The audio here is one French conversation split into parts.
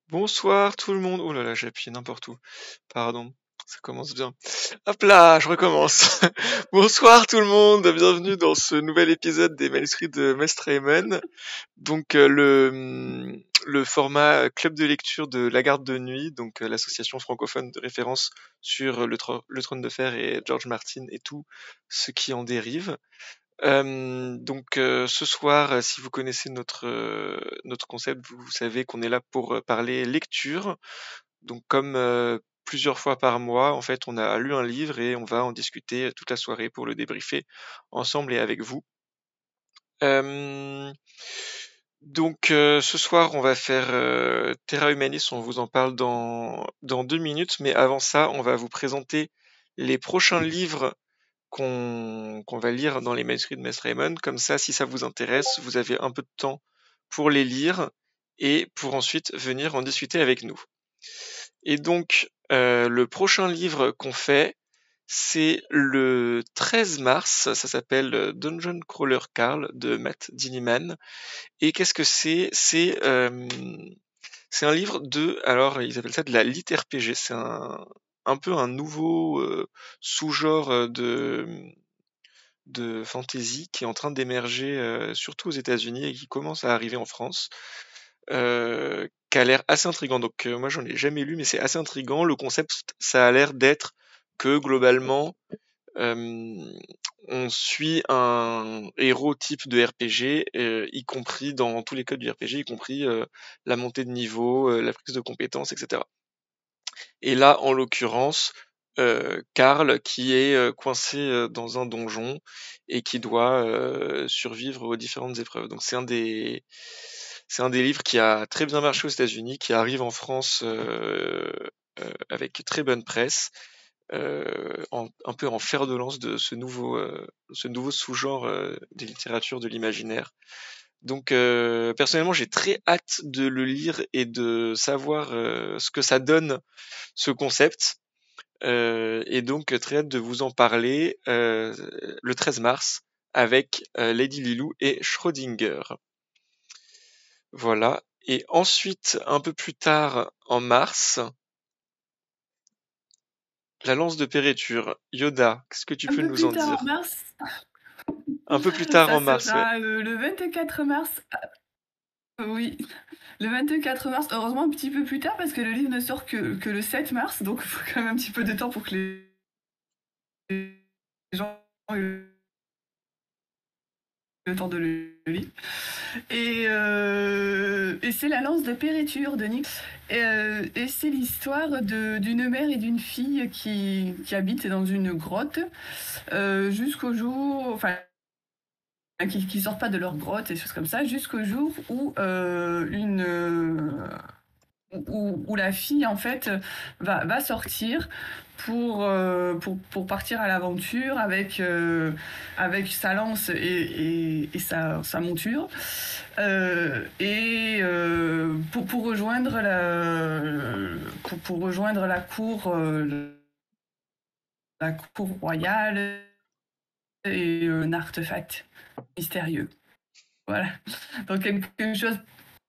Bonsoir tout le monde. Oh là là, j'ai appuyé n'importe où. Pardon, ça commence bien. Hop là, je recommence. Bonsoir tout le monde, bienvenue dans ce nouvel épisode des manuscrits de Mestre Raymond. Donc le format club de lecture de La Garde de Nuit, donc l'association francophone de référence sur le Trône de Fer et George Martin et tout ce qui en dérive. Ce soir, si vous connaissez notre concept, vous savez qu'on est là pour parler lecture. Donc comme plusieurs fois par mois, en fait, on a lu un livre et on va en discuter toute la soirée pour le débriefer ensemble et avec vous. Euh, Ce soir, on va faire Terra Humanis, on vous en parle dans 2 minutes, mais avant ça, on va vous présenter les prochains livres qu'on va lire dans les manuscrits de Mestre Raymond. Comme ça, si ça vous intéresse, vous avez un peu de temps pour les lire et pour ensuite venir en discuter avec nous. Et donc, le prochain livre qu'on fait, c'est le 13 mars. Ça s'appelle Dungeon Crawler Carl de Matt Diniman. Et qu'est-ce que c'est? C'est un livre alors ils appellent ça de la lit RPG. C'est un peu un nouveau sous-genre de fantasy qui est en train d'émerger surtout aux États-Unis et qui commence à arriver en France, qui a l'air assez intriguant. Donc moi j'en ai jamais lu, mais c'est assez intriguant. Le concept, ça a l'air d'être que globalement on suit un héros type de RPG, y compris dans tous les codes du RPG, y compris la montée de niveau, la prise de compétences, etc. Et là, en l'occurrence, Karl qui est coincé dans un donjon et qui doit survivre aux différentes épreuves. Donc c'est un des livres qui a très bien marché aux États-Unis, qui arrive en France avec très bonne presse, un peu en fer de lance de ce nouveau sous-genre des littératures de l'imaginaire. Donc personnellement, j'ai très hâte de le lire et de savoir ce que ça donne, ce concept. Et donc très hâte de vous en parler le 13 mars avec Lady Lilou et Schrödinger. Voilà. Et ensuite, un peu plus tard en mars, la lance de Péréture. Yoda, qu'est-ce que tu Un peux peu nous plus en tard en dire? mars, Un peu plus tard ça en mars, ouais. sera le 24 mars. Oui, le 24 mars, heureusement un petit peu plus tard parce que le livre ne sort que le 7 mars, donc il faut quand même un petit peu de temps pour que les gens aient le temps de le lire. Et c'est la lance de Péréture de Nick. Et c'est l'histoire d'une mère et d'une fille qui habitent dans une grotte jusqu'au jour, enfin, qui sortent pas de leur grotte et choses comme ça, jusqu'au jour où où la fille en fait va sortir pour partir à l'aventure avec sa lance et sa monture pour rejoindre pour rejoindre la cour royale et un artefact mystérieux. Voilà. Donc quelque chose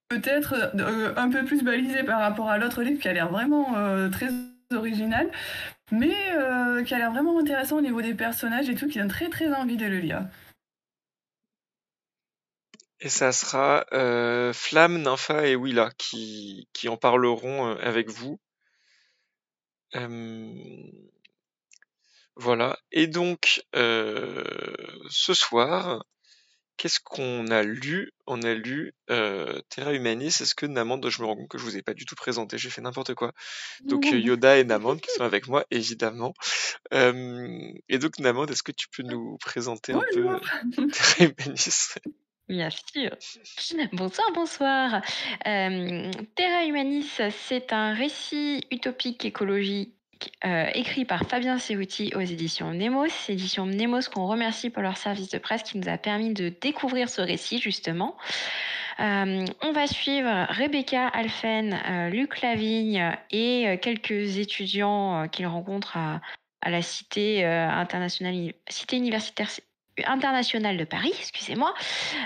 peut-être un peu plus balisé par rapport à l'autre livre qui a l'air vraiment très original, mais qui a l'air vraiment intéressant au niveau des personnages et tout, qui donne très très envie de le lire. Et ça sera Flamme, Nympha et Willa qui en parleront avec vous. Voilà. Et donc, ce soir, qu'est-ce qu'on a lu? On a lu Terra Humanis. Est-ce que Namande, je me rends compte que je vous ai pas du tout présenté, j'ai fait n'importe quoi. Donc Yoda et Namande qui sont avec moi, évidemment. Et donc Namande, est-ce que tu peux nous présenter un peu Bonjour. Terra Humanis? Bien sûr. Bonsoir, bonsoir. Terra Humanis, c'est un récit utopique écologique écrit par Fabien Cerutti aux éditions Nemos. Éditions Nemos qu'on remercie pour leur service de presse qui nous a permis de découvrir ce récit justement. On va suivre Rebecca Alphen, Luc Lavigne et quelques étudiants qu'ils rencontrent à la cité internationale, cité universitaire international de Paris, excusez-moi,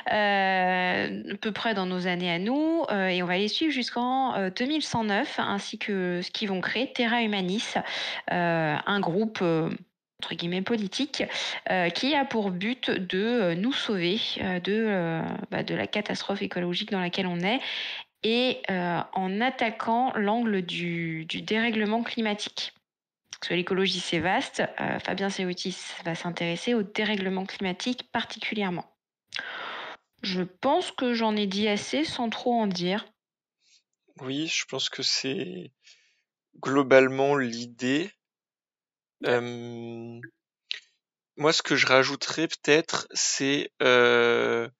à peu près dans nos années à nous, et on va les suivre jusqu'en 2109, ainsi que ce qu'ils vont créer, Terra Humanis, un groupe entre guillemets politique, qui a pour but de nous sauver de la catastrophe écologique dans laquelle on est, et en attaquant l'angle du dérèglement climatique. Parce que l'écologie, c'est vaste. Fabien Seroutis va s'intéresser au dérèglement climatique particulièrement. Je pense que j'en ai dit assez sans trop en dire. Oui, je pense que c'est globalement l'idée. Moi, ce que je rajouterais peut-être, c'est que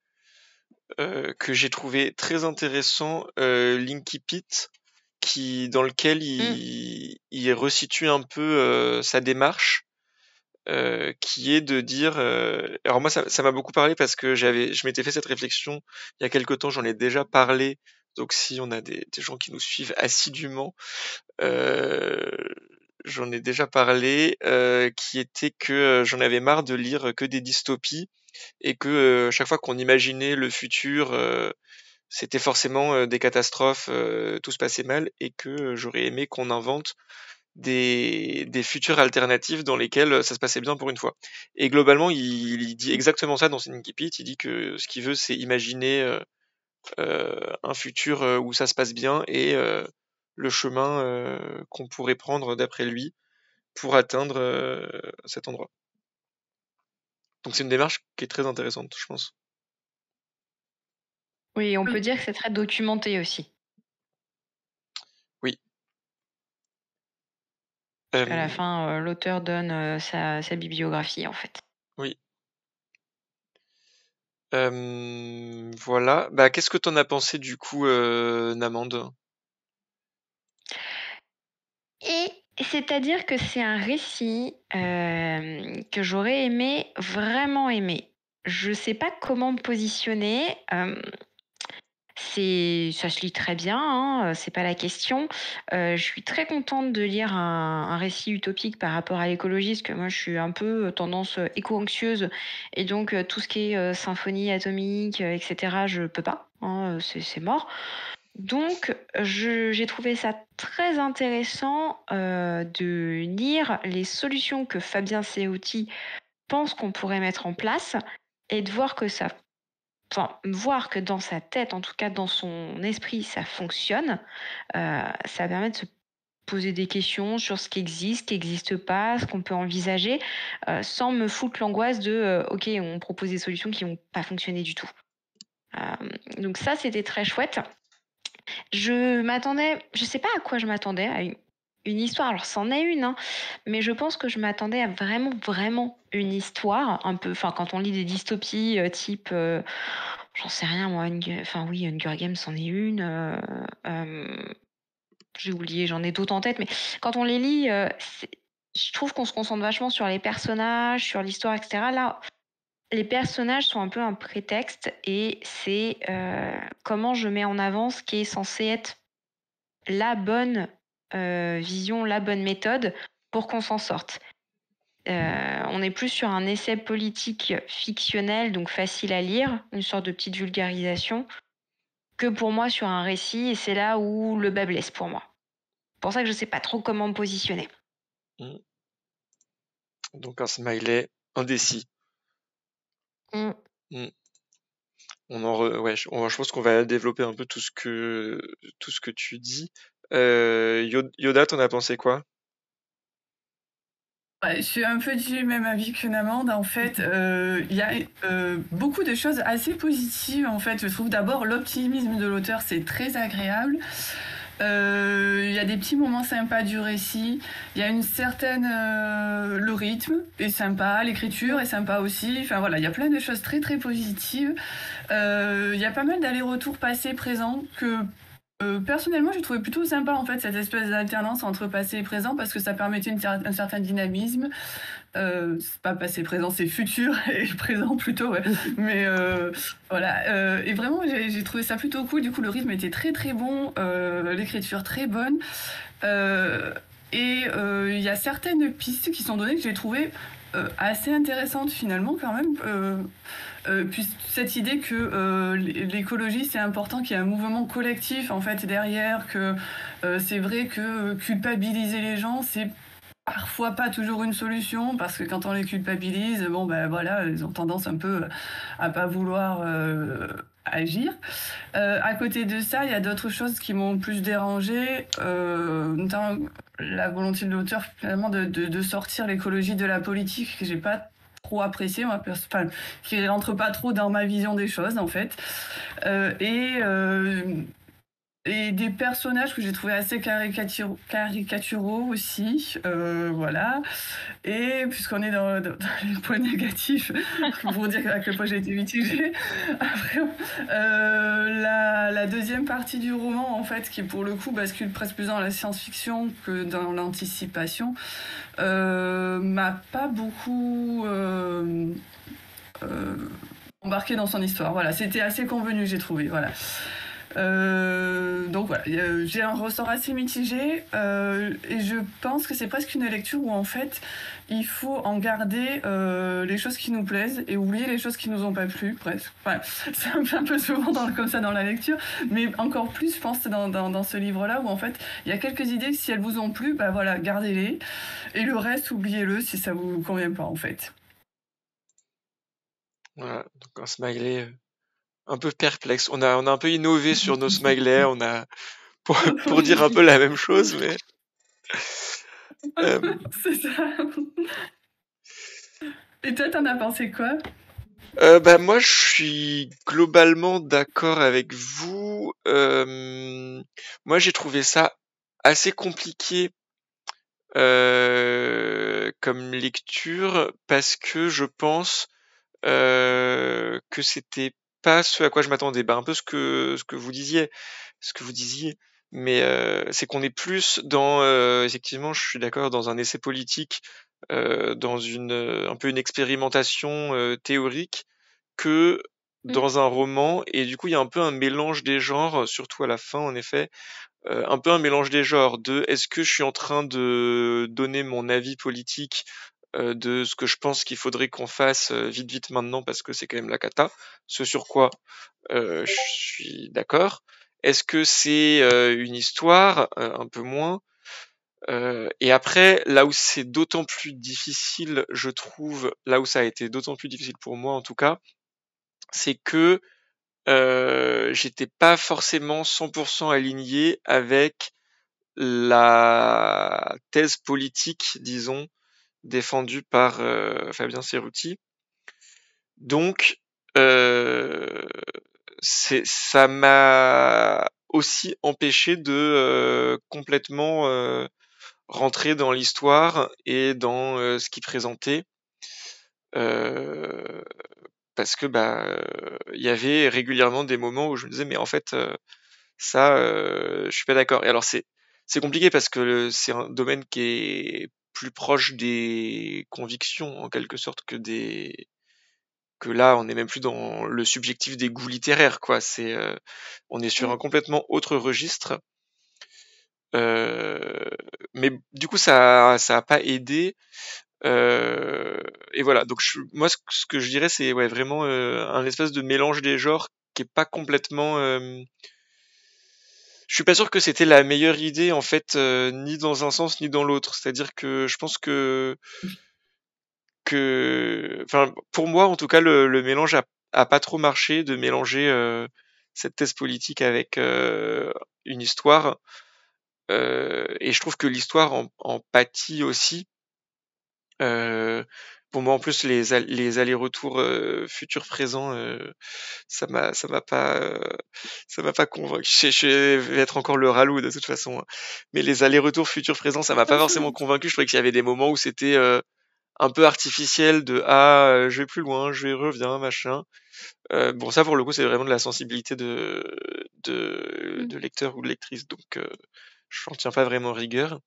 j'ai trouvé très intéressant Linky Pit, dans lequel il resitue un peu sa démarche, qui est de dire. Alors moi, ça m'a beaucoup parlé parce que je m'étais fait cette réflexion il y a quelque temps. J'en ai déjà parlé. Donc si on a des gens qui nous suivent assidûment, j'en ai déjà parlé, qui était que j'en avais marre de lire que des dystopies et que chaque fois qu'on imaginait le futur, c'était forcément des catastrophes, tout se passait mal, et que j'aurais aimé qu'on invente des futurs alternatifs dans lesquels ça se passait bien pour une fois. Et globalement, il dit exactement ça dans Sneaky Pete. Il dit que ce qu'il veut, c'est imaginer un futur où ça se passe bien, et le chemin qu'on pourrait prendre d'après lui pour atteindre cet endroit. Donc c'est une démarche qui est très intéressante, je pense. Oui, on peut dire que c'est très documenté aussi. Oui. Parce qu'à la fin, l'auteur donne sa bibliographie, en fait. Oui. Voilà. Bah, qu'est-ce que t'en as pensé du coup, Namande ? Et c'est-à-dire que c'est un récit que j'aurais aimé, vraiment aimé. Je sais pas comment me positionner. Ça se lit très bien, hein, c'est pas la question. Je suis très contente de lire un récit utopique par rapport à l'écologie, parce que moi je suis un peu tendance éco-anxieuse, et donc tout ce qui est symphonie atomique, etc., je peux pas, hein, c'est mort. Donc j'ai trouvé ça très intéressant de lire les solutions que Fabien Serouti pense qu'on pourrait mettre en place, et de voir que voir que dans sa tête, en tout cas dans son esprit, ça fonctionne. Ça permet de se poser des questions sur ce qui n'existe pas, ce qu'on peut envisager, sans me foutre l'angoisse de ok, on propose des solutions qui n'ont pas fonctionné du tout. Donc ça, c'était très chouette. Je sais pas à quoi je m'attendais, à une histoire. Alors c'en est une, hein, mais je pense que je m'attendais à vraiment une histoire, un peu. Enfin, quand on lit des dystopies type, j'en sais rien moi. Hunger Games, c'en est une. J'ai oublié, j'en ai d'autres en tête, mais quand on les lit, je trouve qu'on se concentre vachement sur les personnages, sur l'histoire, etc. Là, les personnages sont un peu un prétexte, et c'est comment je mets en avant ce qui est censé être la bonne vision, la bonne méthode pour qu'on s'en sorte. On est plus sur un essai politique fictionnel, donc facile à lire, une sorte de petite vulgarisation, que pour moi sur un récit, et c'est là où le bas blesse pour moi. C'est pour ça que je sais pas trop comment me positionner. Donc un smiley indécis. Mm. Je pense qu'on va développer un peu tout ce que tu dis. Yoda, t'en as pensé quoi ? Ouais, je suis un peu du même avis que Namande. En fait, il y a beaucoup de choses assez positives. En fait, je trouve d'abord l'optimisme de l'auteur, c'est très agréable. Il y a des petits moments sympas du récit. Il y a une certaine... le rythme est sympa, l'écriture est sympa aussi. Enfin voilà, il y a plein de choses très très positives. Il y a pas mal d'allers-retours passé-présent que... personnellement, j'ai trouvé plutôt sympa en fait cette espèce d'alternance entre passé et présent, parce que ça permettait un certain dynamisme. C'est pas passé présent, c'est futur et présent plutôt, ouais. Mais voilà, et vraiment j'ai trouvé ça plutôt cool. Du coup, le rythme était très très bon, l'écriture très bonne, et il y a certaines pistes qui sont données que j'ai trouvées assez intéressante finalement quand même. Puis cette idée que l'écologie c'est important, qu'il y a un mouvement collectif en fait derrière, que c'est vrai que culpabiliser les gens c'est parfois pas toujours une solution, parce que quand on les culpabilise, bon ben voilà, ils ont tendance un peu à pas vouloir agir. À côté de ça, il y a d'autres choses qui m'ont plus dérangée, notamment la volonté de l'auteur finalement de sortir l'écologie de la politique, que j'ai pas trop apprécié, moi, enfin, qui rentre pas trop dans ma vision des choses en fait. Euh, et euh, et des personnages que j'ai trouvé assez caricaturaux aussi, voilà. Et puisqu'on est dans les points négatifs, pour dire à quel point j'ai été mitigée, après, la deuxième partie du roman, en fait, qui pour le coup bascule presque plus dans la science-fiction que dans l'anticipation, m'a pas beaucoup embarqué dans son histoire. Voilà, c'était assez convenu, j'ai trouvé. Voilà. Donc voilà, j'ai un ressort assez mitigé, et je pense que c'est presque une lecture où en fait il faut en garder les choses qui nous plaisent et oublier les choses qui nous ont pas plu, presque. Enfin, c'est un peu souvent comme ça dans la lecture, mais encore plus je pense dans ce livre-là où en fait il y a quelques idées, si elles vous ont plu, bah voilà, gardez-les, et le reste oubliez-le si ça vous convient pas en fait. Voilà, donc un smiley un peu perplexe. On a un peu innové sur nos smileys, on a pour dire un peu la même chose, mais C'est ça. Et toi, t'en as pensé quoi? bah moi je suis globalement d'accord avec vous. Moi j'ai trouvé ça assez compliqué comme lecture parce que je pense que c'était pas ce à quoi je m'attendais. Bah un peu ce que vous disiez, mais c'est qu'on est plus dans effectivement, je suis d'accord, dans un essai politique, dans un peu une expérimentation théorique que Mm. dans un roman, et du coup il y a un peu un mélange des genres, surtout à la fin en effet, un peu un mélange des genres de est-ce que je suis en train de donner mon avis politique de ce que je pense qu'il faudrait qu'on fasse vite vite maintenant parce que c'est quand même la cata, ce sur quoi je suis d'accord. Est-ce que c'est une histoire un peu moins, et après là où c'est d'autant plus difficile, je trouve, là où ça a été d'autant plus difficile pour moi en tout cas, c'est que j'étais pas forcément 100% aligné avec la thèse politique, disons, défendue par Fabien Cerutti. Donc, ça m'a aussi empêché de complètement rentrer dans l'histoire et dans ce qu'il présentait, euh, parce que bah il y avait régulièrement des moments où je me disais mais en fait ça je suis pas d'accord. Et alors c'est compliqué parce que c'est un domaine qui est plus proche des convictions en quelque sorte que là on n'est même plus dans le subjectif des goûts littéraires quoi. On est sur un Mm. complètement autre registre. Euh, mais du coup ça a pas aidé. Et voilà, donc moi ce que je dirais c'est ouais vraiment un espèce de mélange des genres qui est pas complètement. Je suis pas sûr que c'était la meilleure idée en fait, ni dans un sens ni dans l'autre. C'est-à-dire que je pense enfin pour moi en tout cas le mélange a pas trop marché de mélanger cette thèse politique avec une histoire. Et je trouve que l'histoire en pâtit aussi. Euh, pour moi, en plus, les allers-retours futur-présent, ça m'a pas convaincu. Je vais être encore le râlou de toute façon, hein. Mais les allers-retours futur-présent, ça m'a pas forcément convaincu. Je trouvais qu'il y avait des moments où c'était un peu artificiel de ah, je vais plus loin, je vais reviens, machin. Bon, ça pour le coup, c'est vraiment de la sensibilité Mm. de lecteur ou de lectrice, donc je n'en tiens pas vraiment rigueur.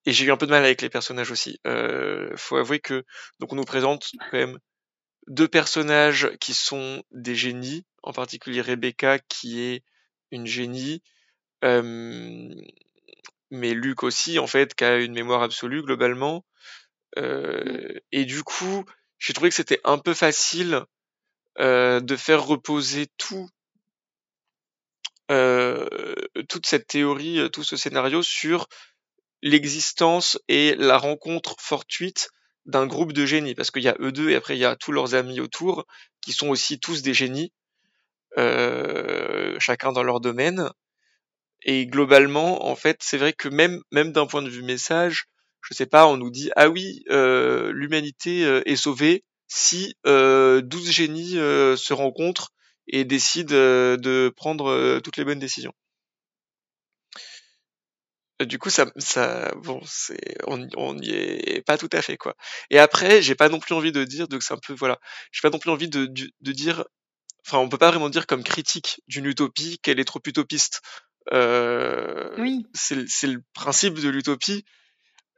Et j'ai eu un peu de mal avec les personnages aussi. Faut avouer que donc on nous présente quand même deux personnages qui sont des génies, en particulier Rebecca qui est une génie, euh, mais Luc aussi en fait qui a une mémoire absolue globalement. Et du coup, j'ai trouvé que c'était un peu facile de faire reposer toute cette théorie, tout ce scénario sur l'existence et la rencontre fortuite d'un groupe de génies, parce qu'il y a eux deux et après il y a tous leurs amis autour qui sont aussi tous des génies, chacun dans leur domaine. Et globalement, en fait, c'est vrai que même d'un point de vue message, je sais pas, on nous dit ah oui, l'humanité est sauvée si 12 génies se rencontrent et décident de prendre toutes les bonnes décisions. Du coup, bon, on y est pas tout à fait, quoi. Et après, j'ai pas non plus envie de dire, donc c'est un peu, voilà, j'ai pas non plus envie de dire, enfin, on peut pas vraiment dire comme critique d'une utopie qu'elle est trop utopiste. Oui. C'est le principe de l'utopie.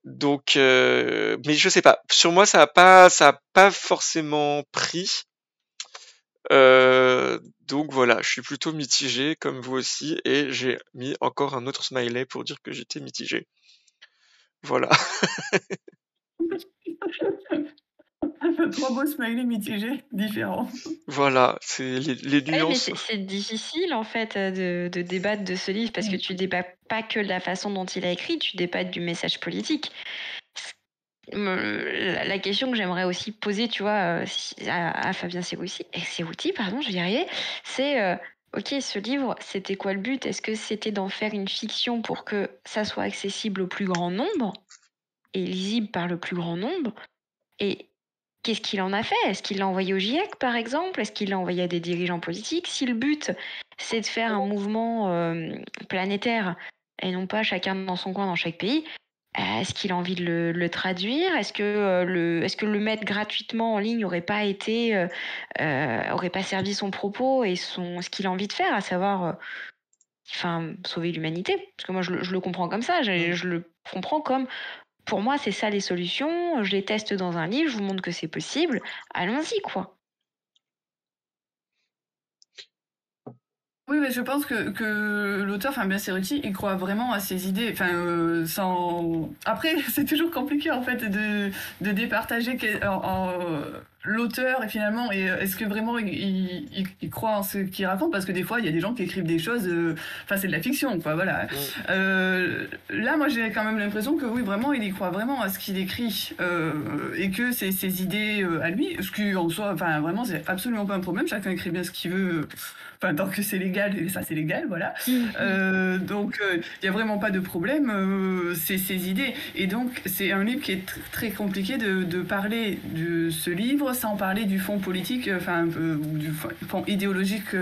Donc, mais je sais pas. Sur moi, ça a pas forcément pris. Donc voilà, je suis plutôt mitigé comme vous aussi, et j'ai mis encore un autre smiley pour dire que j'étais mitigé. Voilà. 3 beaux smileys mitigés, différents. Voilà, c'est les Ouais, mais nuances. c'est difficile en fait de débattre de ce livre parce que tu débats pas que de la façon dont il a écrit, tu débats du message politique. La question que j'aimerais aussi poser, tu vois, à Fabien Serrouti, pardon, je vais y arriver, c'est ok, ce livre, c'était quoi le but? Est-ce que c'était d'en faire une fiction pour que ça soit accessible au plus grand nombre et lisible par le plus grand nombre? Et qu'est-ce qu'il en a fait? Est-ce qu'il l'a envoyé au GIEC, par exemple? Est-ce qu'il l'a envoyé à des dirigeants politiques? Si le but, c'est de faire un mouvement planétaire et non pas chacun dans son coin dans chaque pays, est-ce qu'il a envie de le traduire? Est-ce que le mettre gratuitement en ligne aurait pas servi son propos et ce qu'il a envie de faire, à savoir sauver l'humanité? Parce que moi, je le comprends comme ça. Je le comprends comme, pour moi, c'est ça les solutions. Je les teste dans un livre, je vous montre que c'est possible. Allons-y, quoi. Oui, mais je pense que l'auteur, Fabien Serruti, il croit vraiment à ses idées. Sans. Après, c'est toujours compliqué en fait de départager l'auteur et finalement, est-ce que vraiment il croit en ce qu'il raconte? Parce que des fois, il y a des gens qui écrivent des choses. Enfin, c'est de la fiction, quoi. Voilà. Là, moi, j'ai quand même l'impression que oui, vraiment, il y croit vraiment à ce qu'il écrit et que c'est ses idées à lui. Ce qui en soi, enfin, vraiment, c'est absolument pas un problème. Chacun écrit bien ce qu'il veut. Enfin, tant que c'est légal, et ça c'est légal, voilà. Donc, il n'y a vraiment pas de problème, c'est ses idées. Et donc, c'est un livre qui est très compliqué de parler de ce livre sans parler du fond politique, ou du fond idéologique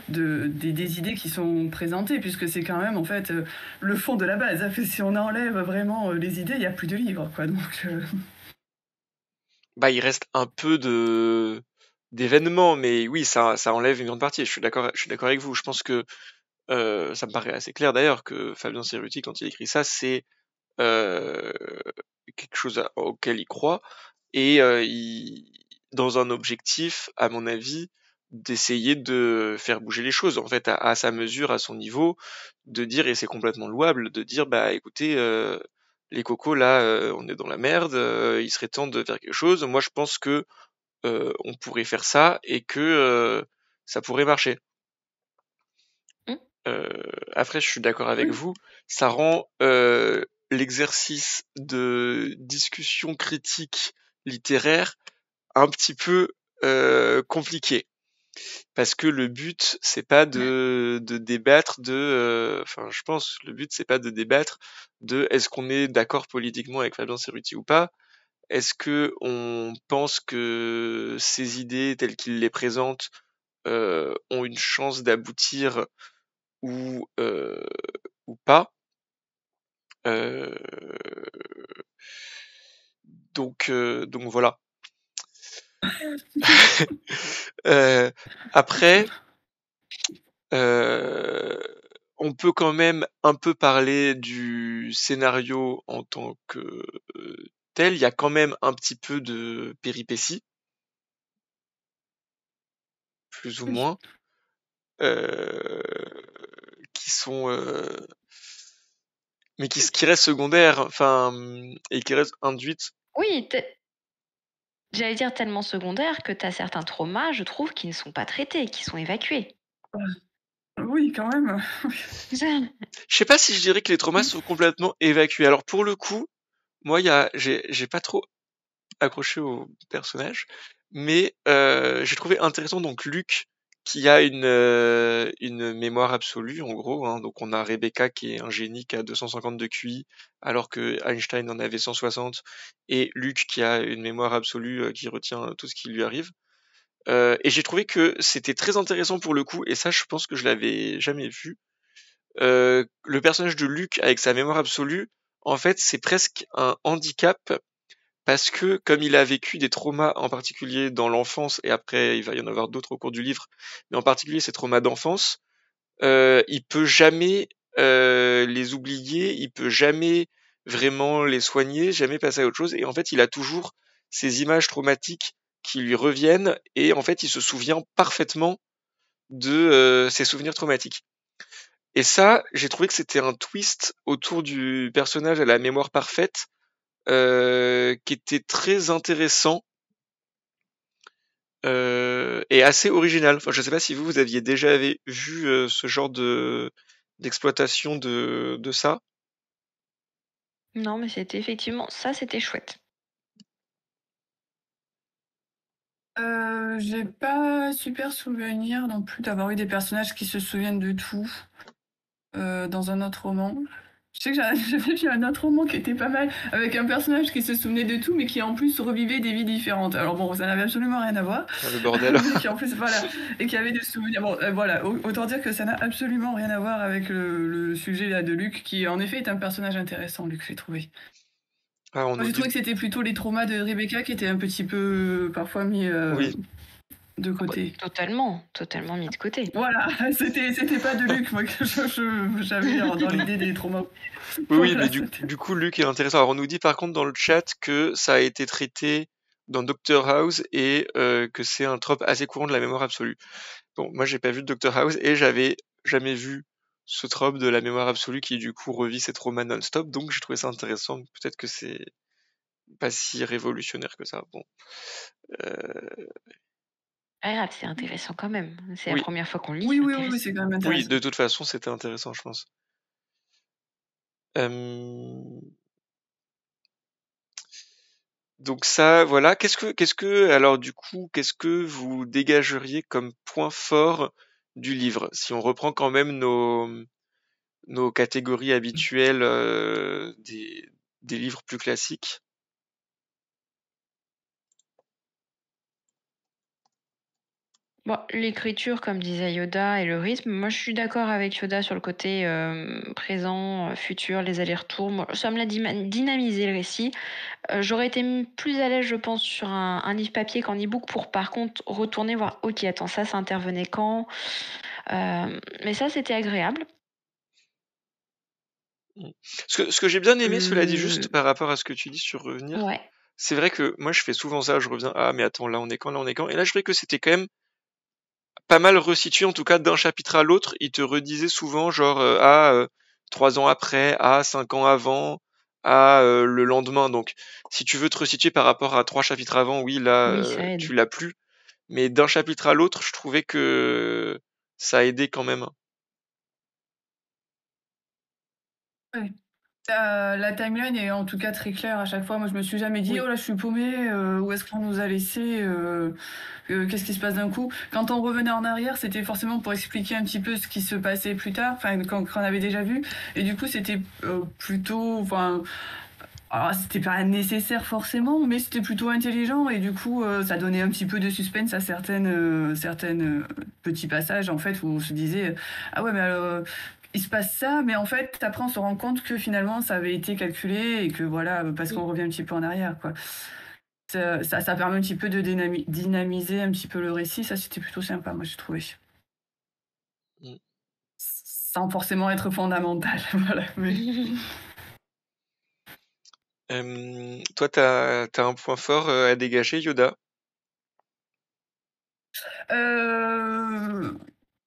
des idées qui sont présentées, puisque c'est quand même, en fait, le fond de la base. Si on enlève vraiment les idées, il n'y a plus de livre, quoi. Donc, Bah, il reste un peu d'événements, mais oui, ça enlève une grande partie. Je suis d'accord avec vous. Je pense que ça me paraît assez clair d'ailleurs que Fabien Serruti, quand il écrit ça, c'est euh, quelque chose auquel il croit, et dans un objectif, à mon avis, d'essayer de faire bouger les choses, en fait, à sa mesure, à son niveau, de dire, et c'est complètement louable, de dire, bah écoutez, les cocos là, on est dans la merde, il serait temps de faire quelque chose. Moi, je pense que on pourrait faire ça et que ça pourrait marcher. Après, je suis d'accord avec oui. vous, ça rend l'exercice de discussion critique littéraire un petit peu compliqué, parce que le but c'est pas de débattre enfin je pense le but c'est pas de débattre de est-ce qu'on est d'accord politiquement avec Fabien Serruti ou pas, est-ce que on pense que ces idées telles qu'il les présente ont une chance d'aboutir ou pas. Euh, donc voilà. Après, on peut quand même un peu parler du scénario en tant que tel. Il y a quand même un petit peu de péripéties, plus ou Oui. moins, qui sont mais qui reste secondaire, enfin, et qui reste induite. Oui, j'allais dire tellement secondaire que tu as certains traumas, je trouve, qui ne sont pas traités, qui sont évacués. Oui, quand même. Je sais pas si je dirais que les traumas sont complètement évacués. Alors pour le coup, moi, j'ai pas trop accroché au personnage, mais j'ai trouvé intéressant donc Luke qui a une mémoire absolue en gros, hein. Donc on a Rebecca qui est un génie qui a 250 de QI alors que Einstein en avait 160, et Luke qui a une mémoire absolue qui retient tout ce qui lui arrive. Et j'ai trouvé que c'était très intéressant pour le coup, et ça je pense que je l'avais jamais vu. Le personnage de Luke avec sa mémoire absolue, en fait c'est presque un handicap parce que comme il a vécu des traumas en particulier dans l'enfance, et après il va y en avoir d'autres au cours du livre, mais en particulier ces traumas d'enfance, il peut jamais les oublier, il peut jamais vraiment les soigner, jamais passer à autre chose, et en fait il a toujours ces images traumatiques qui lui reviennent, et en fait il se souvient parfaitement de ses souvenirs traumatiques. Et ça, j'ai trouvé que c'était un twist autour du personnage à la mémoire parfaite qui était très intéressant et assez original. Enfin, je sais pas si vous aviez déjà vu ce genre d'exploitation de ça. Non, mais c'était effectivement ça, c'était chouette. J'ai pas super souvenir non plus d'avoir eu des personnages qui se souviennent de tout dans un autre roman. Je sais que j'avais lu un autre roman qui était pas mal, avec un personnage qui se souvenait de tout, mais qui en plus revivait des vies différentes. Alors bon, ça n'avait absolument rien à voir. Le bordel. Mais qui en plus, voilà, et qui avait des souvenirs. Bon, voilà, autant dire que ça n'a absolument rien à voir avec le sujet là de Luc, qui en effet est un personnage intéressant, Luc, j'ai trouvé. Ah, on Moi, nous j'ai dit... trouvé que c'était plutôt les traumas de Rebecca qui étaient un petit peu parfois mis Oui. de côté. Totalement mis de côté. Voilà, c'était pas de Luc, moi, que j'avais dans l'idée des traumas. Oui, Voilà, mais du coup, Luc est intéressant. Alors, on nous dit par contre dans le chat que ça a été traité dans Doctor House et que c'est un trope assez courant de la mémoire absolue. Bon, moi, j'ai pas vu Doctor House et j'avais jamais vu ce trope de la mémoire absolue qui, du coup, revit ses traumas non-stop. Donc, j'ai trouvé ça intéressant. Peut-être que c'est pas si révolutionnaire que ça. Bon. Ah, grave, c'est intéressant quand même. C'est la Oui. première fois qu'on le lit, Oui, c'est oui, oui, intéressant. c'est quand même Oui, intéressant. de toute façon, c'était intéressant, je pense. Donc ça, voilà. Alors du coup, qu'est-ce que vous dégageriez comme point fort du livre? Si on reprend quand même nos catégories habituelles des livres plus classiques. Bon, l'écriture, comme disait Yoda, et le rythme, moi je suis d'accord avec Yoda sur le côté présent, futur, les allers-retours. Moi, ça me l'a dynamisé le récit. J'aurais été plus à l'aise, je pense, sur un livre papier qu'en e-book pour par contre retourner voir, ok, attends, ça intervenait quand. Mais ça, c'était agréable. Ce que j'ai bien aimé, cela dit, juste par rapport à ce que tu dis sur revenir, Ouais. c'est vrai que moi je fais souvent ça, je reviens, ah mais attends, là on est quand, là on est quand, et là je trouvais que c'était quand même pas mal resitué, en tout cas d'un chapitre à l'autre. Il te redisait souvent genre 3 ans après, 5 ans avant, le lendemain. Donc si tu veux te resituer par rapport à 3 chapitres avant, oui là Oui, ça aide. tu l'as plus. Mais d'un chapitre à l'autre, je trouvais que ça a aidé quand même. Ouais. La timeline est en tout cas très claire à chaque fois. Moi, je me suis jamais dit, Oui. oh là, je suis paumée, où est-ce qu'on nous a laissé, qu'est-ce qui se passe d'un coup. Quand on revenait en arrière, c'était forcément pour expliquer un petit peu ce qui se passait plus tard, enfin, quand on avait déjà vu. Et du coup, c'était plutôt, enfin, alors, c'était pas nécessaire forcément, mais c'était plutôt intelligent et du coup, ça donnait un petit peu de suspense à certaines petits passages en fait où on se disait ah ouais mais alors, il se passe ça, mais en fait après on se rend compte que finalement ça avait été calculé et que voilà parce qu'on revient un petit peu en arrière quoi. Ça permet un petit peu de dynamiser un petit peu le récit, ça c'était plutôt sympa moi j'ai trouvé. Mm. Sans forcément être fondamental, voilà. Mais... Toi, t'as un point fort à dégager, Yoda?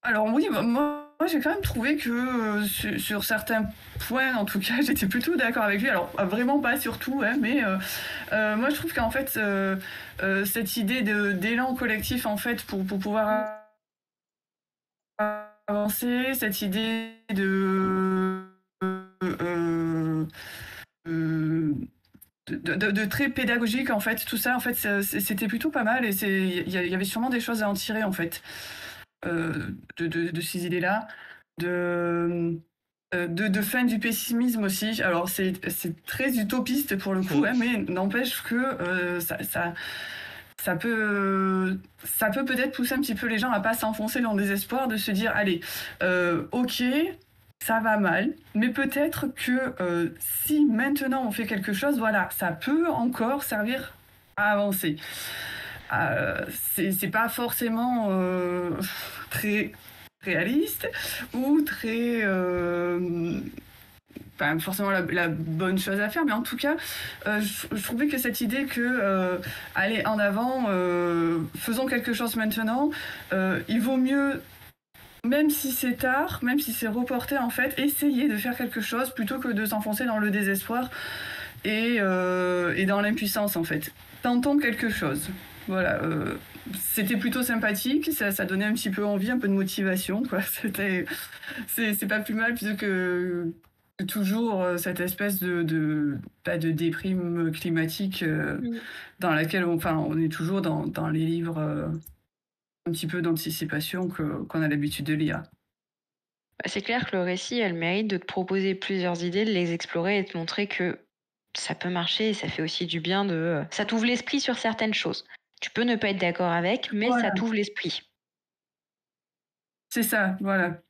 Alors oui, bah, moi moi, j'ai quand même trouvé que sur certains points, en tout cas, j'étais plutôt d'accord avec lui. Alors, vraiment pas sur tout, hein, mais moi, je trouve qu'en fait, cette idée d'élan collectif, en fait, pour pouvoir avancer, cette idée de très pédagogique, en fait, tout ça, en fait, c'était plutôt pas mal, et il y avait sûrement des choses à en tirer, en fait, de ces idées-là, de fin du pessimisme aussi. Alors, c'est très utopiste pour le coup, hein, mais n'empêche que ça peut peut-être pousser un petit peu les gens à pas s'enfoncer dans le désespoir, de se dire, allez, ok, ça va mal, mais peut-être que si maintenant on fait quelque chose, voilà, ça peut encore servir à avancer. C'est pas forcément très réaliste ou très pas forcément la bonne chose à faire, mais en tout cas, je trouvais que cette idée que allez, en avant, faisons quelque chose maintenant, il vaut mieux, même si c'est tard, même si c'est reporté, en fait, essayer de faire quelque chose plutôt que de s'enfoncer dans le désespoir et dans l'impuissance, en fait. Tentons quelque chose. Voilà. C'était plutôt sympathique, ça donnait un petit peu envie, un peu de motivation, quoi. C'est pas plus mal, plutôt que toujours cette espèce de déprime climatique dans laquelle on est toujours dans les livres un petit peu d'anticipation qu'on a l'habitude de lire. C'est clair que le récit a le mérite de te proposer plusieurs idées, de les explorer et de te montrer que ça peut marcher et ça fait aussi du bien ça t'ouvre l'esprit sur certaines choses. Tu peux ne pas être d'accord avec, mais ça Voilà, t'ouvre l'esprit. c'est ça, voilà.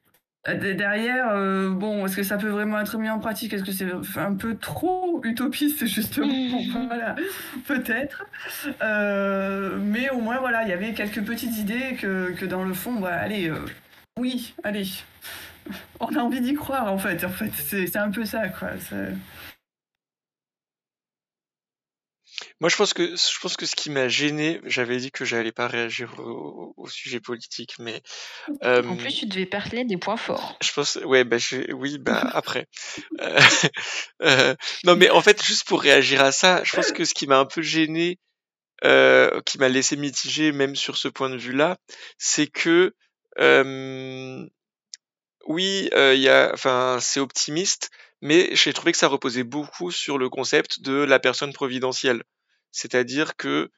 Derrière, bon, est-ce que ça peut vraiment être mis en pratique? Est-ce que c'est un peu trop utopiste, justement? Voilà, peut-être. Mais au moins, voilà, il y avait quelques petites idées que dans le fond, bah, allez, oui, allez. On a envie d'y croire, en fait. C'est un peu ça, quoi. Moi, je pense que ce qui m'a gêné, j'avais dit que j'allais pas réagir au sujet politique, mais En plus, tu devais parler des points forts. je pense, ouais, oui, après. Euh, non, mais en fait, juste pour réagir à ça, je pense que ce qui m'a un peu gêné, qui m'a laissé mitigé même sur ce point de vue-là, c'est que oui, c'est optimiste, mais j'ai trouvé que ça reposait beaucoup sur le concept de la personne providentielle. C'est-à-dire que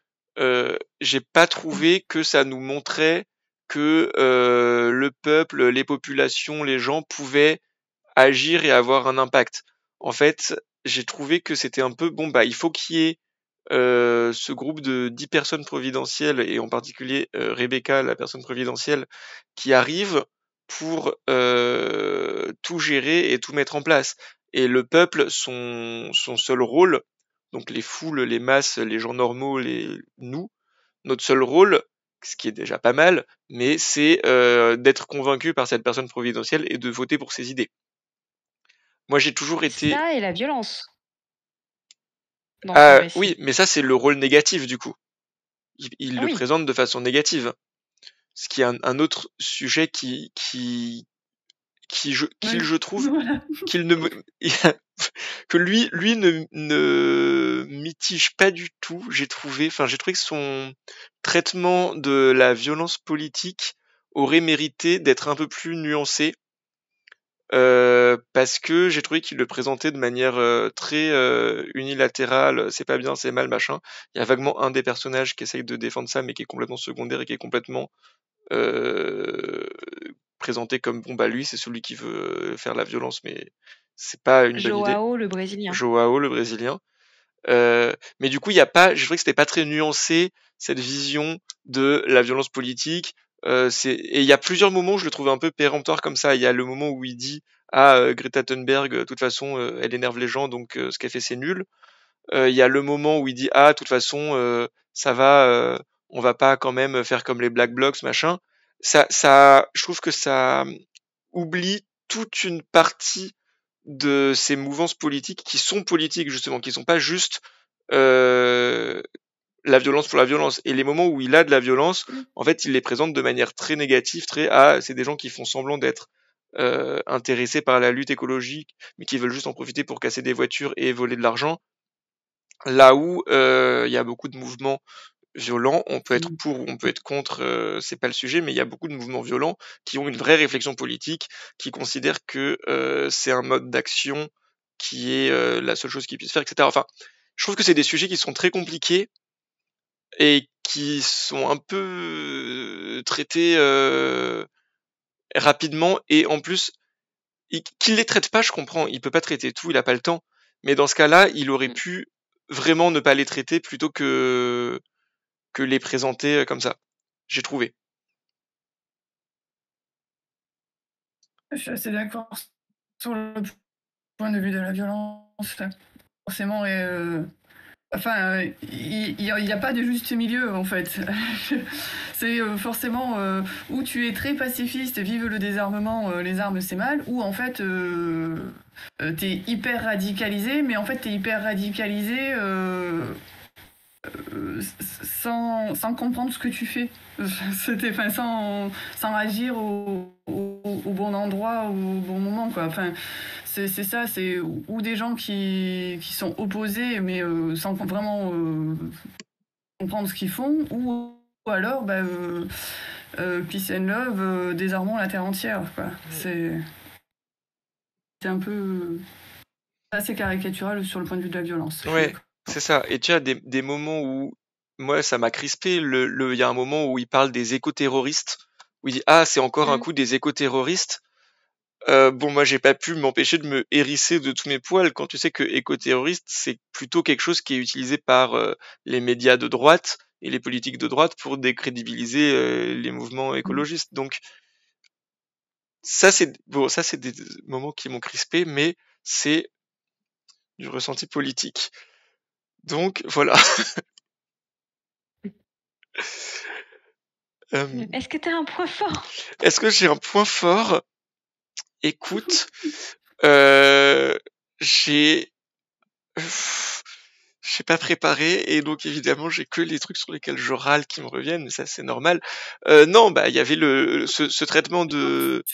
j'ai pas trouvé que ça nous montrait que le peuple, les populations, les gens pouvaient agir et avoir un impact. En fait, j'ai trouvé que c'était un peu bon, bah il faut qu'il y ait ce groupe de 10 personnes providentielles, et en particulier Rebecca, la personne providentielle, qui arrive pour tout gérer et tout mettre en place. Et le peuple, son seul rôle, donc les foules, les masses, les gens normaux, nous, notre seul rôle, ce qui est déjà pas mal, mais c'est d'être convaincu par cette personne providentielle et de voter pour ses idées. Moi, j'ai toujours été... Ça et la violence dans ton récit. Oui, mais ça, c'est le rôle négatif, du coup. Il le Oui. présente de façon négative. Ce qui est un autre sujet je trouve, Voilà. qu'il ne que lui ne mitige pas du tout, j'ai trouvé que son traitement de la violence politique aurait mérité d'être un peu plus nuancé, parce que j'ai trouvé qu'il le présentait de manière très unilatérale, c'est pas bien, c'est mal, machin. Il y a vaguement un des personnages qui essaye de défendre ça, mais qui est complètement secondaire et qui est complètement présenté comme bon bah lui c'est celui qui veut faire la violence, mais c'est pas une bonne idée. Joao, le Brésilien. Joao, le Brésilien. Mais du coup j'ai trouvé que c'était pas très nuancé, cette vision de la violence politique. Et il y a plusieurs moments où je le trouvais un peu péremptoire comme ça. Il y a le moment où il dit Greta Thunberg, de toute façon elle énerve les gens, donc ce qu'elle fait c'est nul. Il y a le moment où il dit de toute façon ça va, on va pas quand même faire comme les Black Blocs, machin. Je trouve que ça oublie toute une partie de ces mouvances politiques qui sont politiques, justement, qui sont pas juste la violence pour la violence. Et les moments où il a de la violence, en fait, il les présente de manière très négative, c'est des gens qui font semblant d'être intéressés par la lutte écologique, mais qui veulent juste en profiter pour casser des voitures et voler de l'argent. Là où il y a beaucoup de mouvements violents, on peut être pour ou on peut être contre, c'est pas le sujet, mais il y a beaucoup de mouvements violents qui ont une vraie réflexion politique, qui considèrent que c'est un mode d'action qui est la seule chose qu'ils puissent faire, etc. Enfin, je trouve que c'est des sujets qui sont très compliqués et qui sont un peu traités rapidement, et en plus, qu'il les traite pas, je comprends, il peut pas traiter tout, il a pas le temps, mais dans ce cas-là, il aurait pu vraiment ne pas les traiter plutôt que les présenter comme ça, j'ai trouvé. Je suis assez d'accord sur le point de vue de la violence, forcément, et enfin, il n'y a pas de juste milieu, en fait. C'est forcément où tu es très pacifiste, vive le désarmement, les armes c'est mal, ou en fait t'es hyper radicalisé, mais en fait t'es hyper radicalisé sans comprendre ce que tu fais. Enfin, sans agir au bon endroit, au bon moment, quoi. Enfin, c'est ça, c'est ou des gens qui sont opposés, mais sans vraiment comprendre ce qu'ils font, ou alors peace and love, désarmons la terre entière, quoi. C'est un peu assez caricatural sur le point de vue de la violence. Ouais, c'est ça. Et tu as des moments où moi ça m'a crispé. Il y a un moment où il parle des éco-terroristes, où il dit ah c'est encore un coup des éco-terroristes. Bon, moi j'ai pas pu m'empêcher de me hérisser de tous mes poils quand tu sais que éco-terroriste c'est plutôt quelque chose qui est utilisé par les médias de droite et les politiques de droite pour décrédibiliser les mouvements écologistes. Donc ça c'est des moments qui m'ont crispé, mais c'est du ressenti politique. Donc voilà. Est-ce que tu as un point fort? Est-ce que j'ai un point fort? Écoute, j'ai pas préparé, et donc évidemment j'ai que les trucs sur lesquels je râle qui me reviennent, mais ça c'est normal. Non, bah il y avait ce traitement de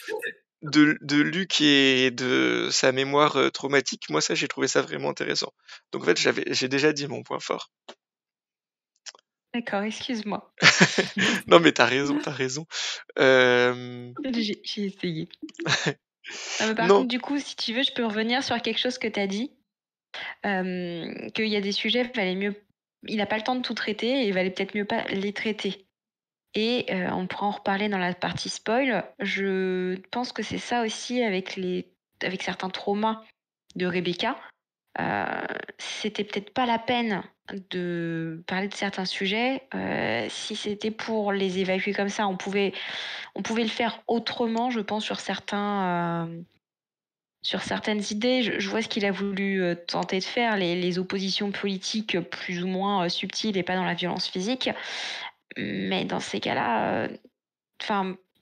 Luc et de sa mémoire traumatique. Moi ça j'ai trouvé ça vraiment intéressant. Donc en fait j'ai déjà dit mon point fort. D'accord, excuse-moi. Non mais t'as raison. J'ai essayé. Par Non. contre, du coup, si tu veux, je peux revenir sur quelque chose que tu as dit. Qu'il y a des sujets, il n'a pas le temps de tout traiter et il valait peut-être mieux pas les traiter. Et on pourra en reparler dans la partie spoil. Je pense que c'est ça aussi avec certains traumas de Rebecca. C'était peut-être pas la peine de parler de certains sujets. Si c'était pour les évacuer comme ça, on pouvait le faire autrement, je pense, sur certaines idées. Je vois ce qu'il a voulu tenter de faire, les oppositions politiques plus ou moins subtiles et pas dans la violence physique. Mais dans ces cas-là,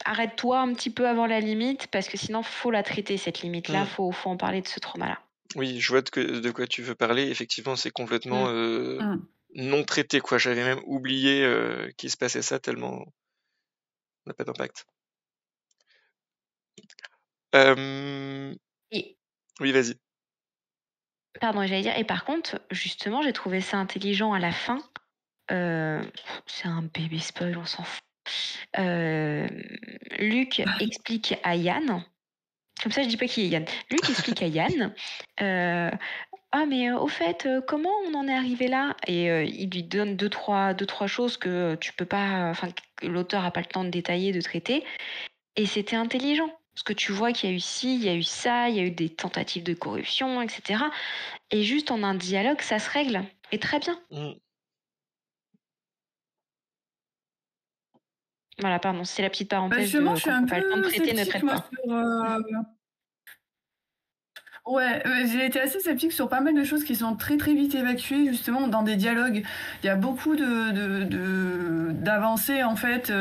arrête-toi un petit peu avant la limite, parce que sinon, faut la traiter, cette limite-là. Faut en parler de ce trauma-là. Oui, je vois de quoi tu veux parler. Effectivement, c'est complètement non traité, quoi. J'avais même oublié qu'il se passait ça tellement on n'a pas d'impact. Oui, vas-y. Pardon, j'allais dire, et par contre, justement, j'ai trouvé ça intelligent à la fin. C'est un baby spoil, on s'en fout. Luc explique à Yann, comme ça je dis pas qui est Yann. Luc explique à Yann, ah mais au fait, comment on en est arrivé là? Et il lui donne deux trois choses que tu peux pas, que l'auteur a pas le temps de détailler, de traiter. Et c'était intelligent, parce que tu vois qu'il y a eu ci, il y a eu ça, il y a eu des tentatives de corruption, etc. Et juste en un dialogue, ça se règle, et très bien. Voilà, pardon, c'est la petite parenthèse justement, je suis un pas le temps de peu traiter, ne sceptique, traite moi, pas. Ouais, j'ai été assez sceptique sur pas mal de choses qui sont très très vite évacuées justement dans des dialogues. Il y a beaucoup d'avancées en fait,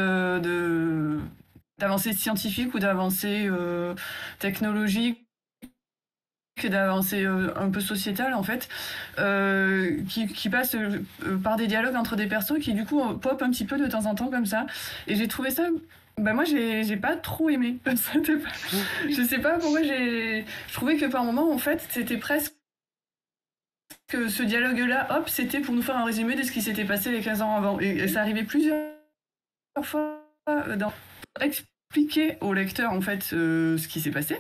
d'avancées scientifiques ou d'avancées technologiques, d'avancées un peu sociétales en fait, qui passent par des dialogues entre des persos qui du coup pop un petit peu de temps en temps comme ça. Et j'ai trouvé ça Bah moi j'ai pas trop aimé. Je sais pas pourquoi je trouvais que par moment en fait c'était presque que ce dialogue-là, hop, c'était pour nous faire un résumé de ce qui s'était passé les 15 ans avant. Et ça arrivait plusieurs fois dans expliquer au lecteur en fait ce qui s'est passé.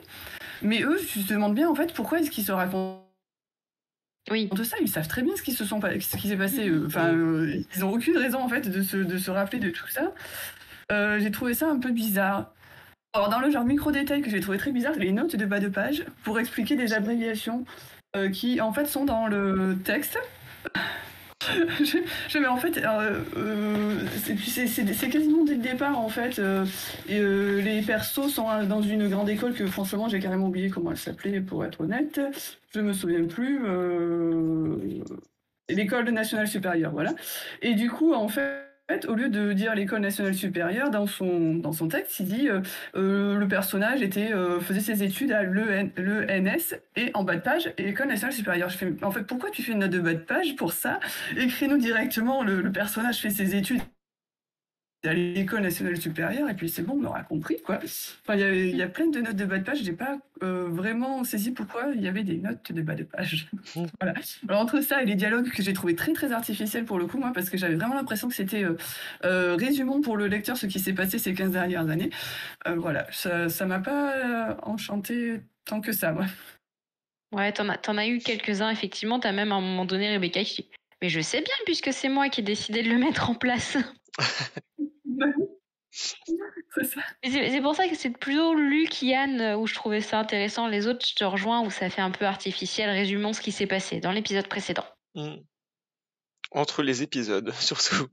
Mais eux, je te demande bien en fait pourquoi est-ce qu'ils se racontent Oui. ça. Ils savent très bien ce qui s'est passé. Enfin, ils ont aucune raison en fait de se rappeler de tout ça. J'ai trouvé ça un peu bizarre. Alors, dans le genre micro-détail que j'ai trouvé très bizarre, c'est les notes de bas de page pour expliquer des abréviations qui en fait sont dans le texte. Mais en fait, c'est quasiment dès le départ en fait. Les persos sont dans une grande école que franchement j'ai carrément oublié comment elle s'appelait pour être honnête. Je me souviens plus. L'école nationale supérieure, voilà. Et du coup, en fait, au lieu de dire l'école nationale supérieure, dans son texte, il dit le personnage faisait ses études à l'ENS et en bas de page, école nationale supérieure. Je fais, en fait, pourquoi tu fais une note de bas de page pour ça? Écris-nous directement, le personnage fait ses études à l'école nationale supérieure et puis c'est bon, on aura compris quoi. Enfin, il y a plein de notes de bas de page, j'ai pas vraiment saisi pourquoi il y avait des notes de bas de page. Voilà. Alors, entre ça et les dialogues que j'ai trouvé très très artificiels pour le coup, moi, parce que j'avais vraiment l'impression que c'était résumons pour le lecteur ce qui s'est passé ces 15 dernières années. Voilà, ça m'a pas enchanté tant que ça, moi. Ouais, t'en as eu quelques-uns, effectivement. T'as même à un moment donné Rebecca qui dit mais je sais bien puisque c'est moi qui ai décidé de le mettre en place. C'est ça. Et c'est pour ça que c'est plutôt Luc, Yann, où je trouvais ça intéressant. Les autres, je te rejoins, où ça fait un peu artificiel. Résumons ce qui s'est passé dans l'épisode précédent. Entre les épisodes, surtout.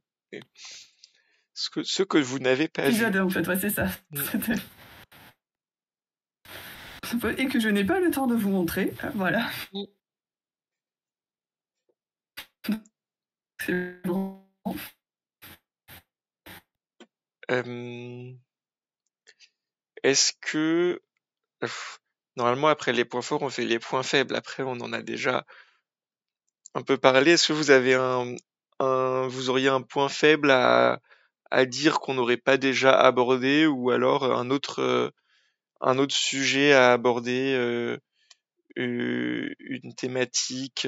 Ce que vous n'avez pas vu. Épisode, en fait, ouais, c'est ça. Et que je n'ai pas le temps de vous montrer. Voilà. C'est bon. Est-ce que normalement après les points forts on fait les points faibles, après on en a déjà un peu parlé. Est-ce que vous avez vous auriez un point faible à dire qu'on n'aurait pas déjà abordé, ou alors un autre sujet à aborder, une thématique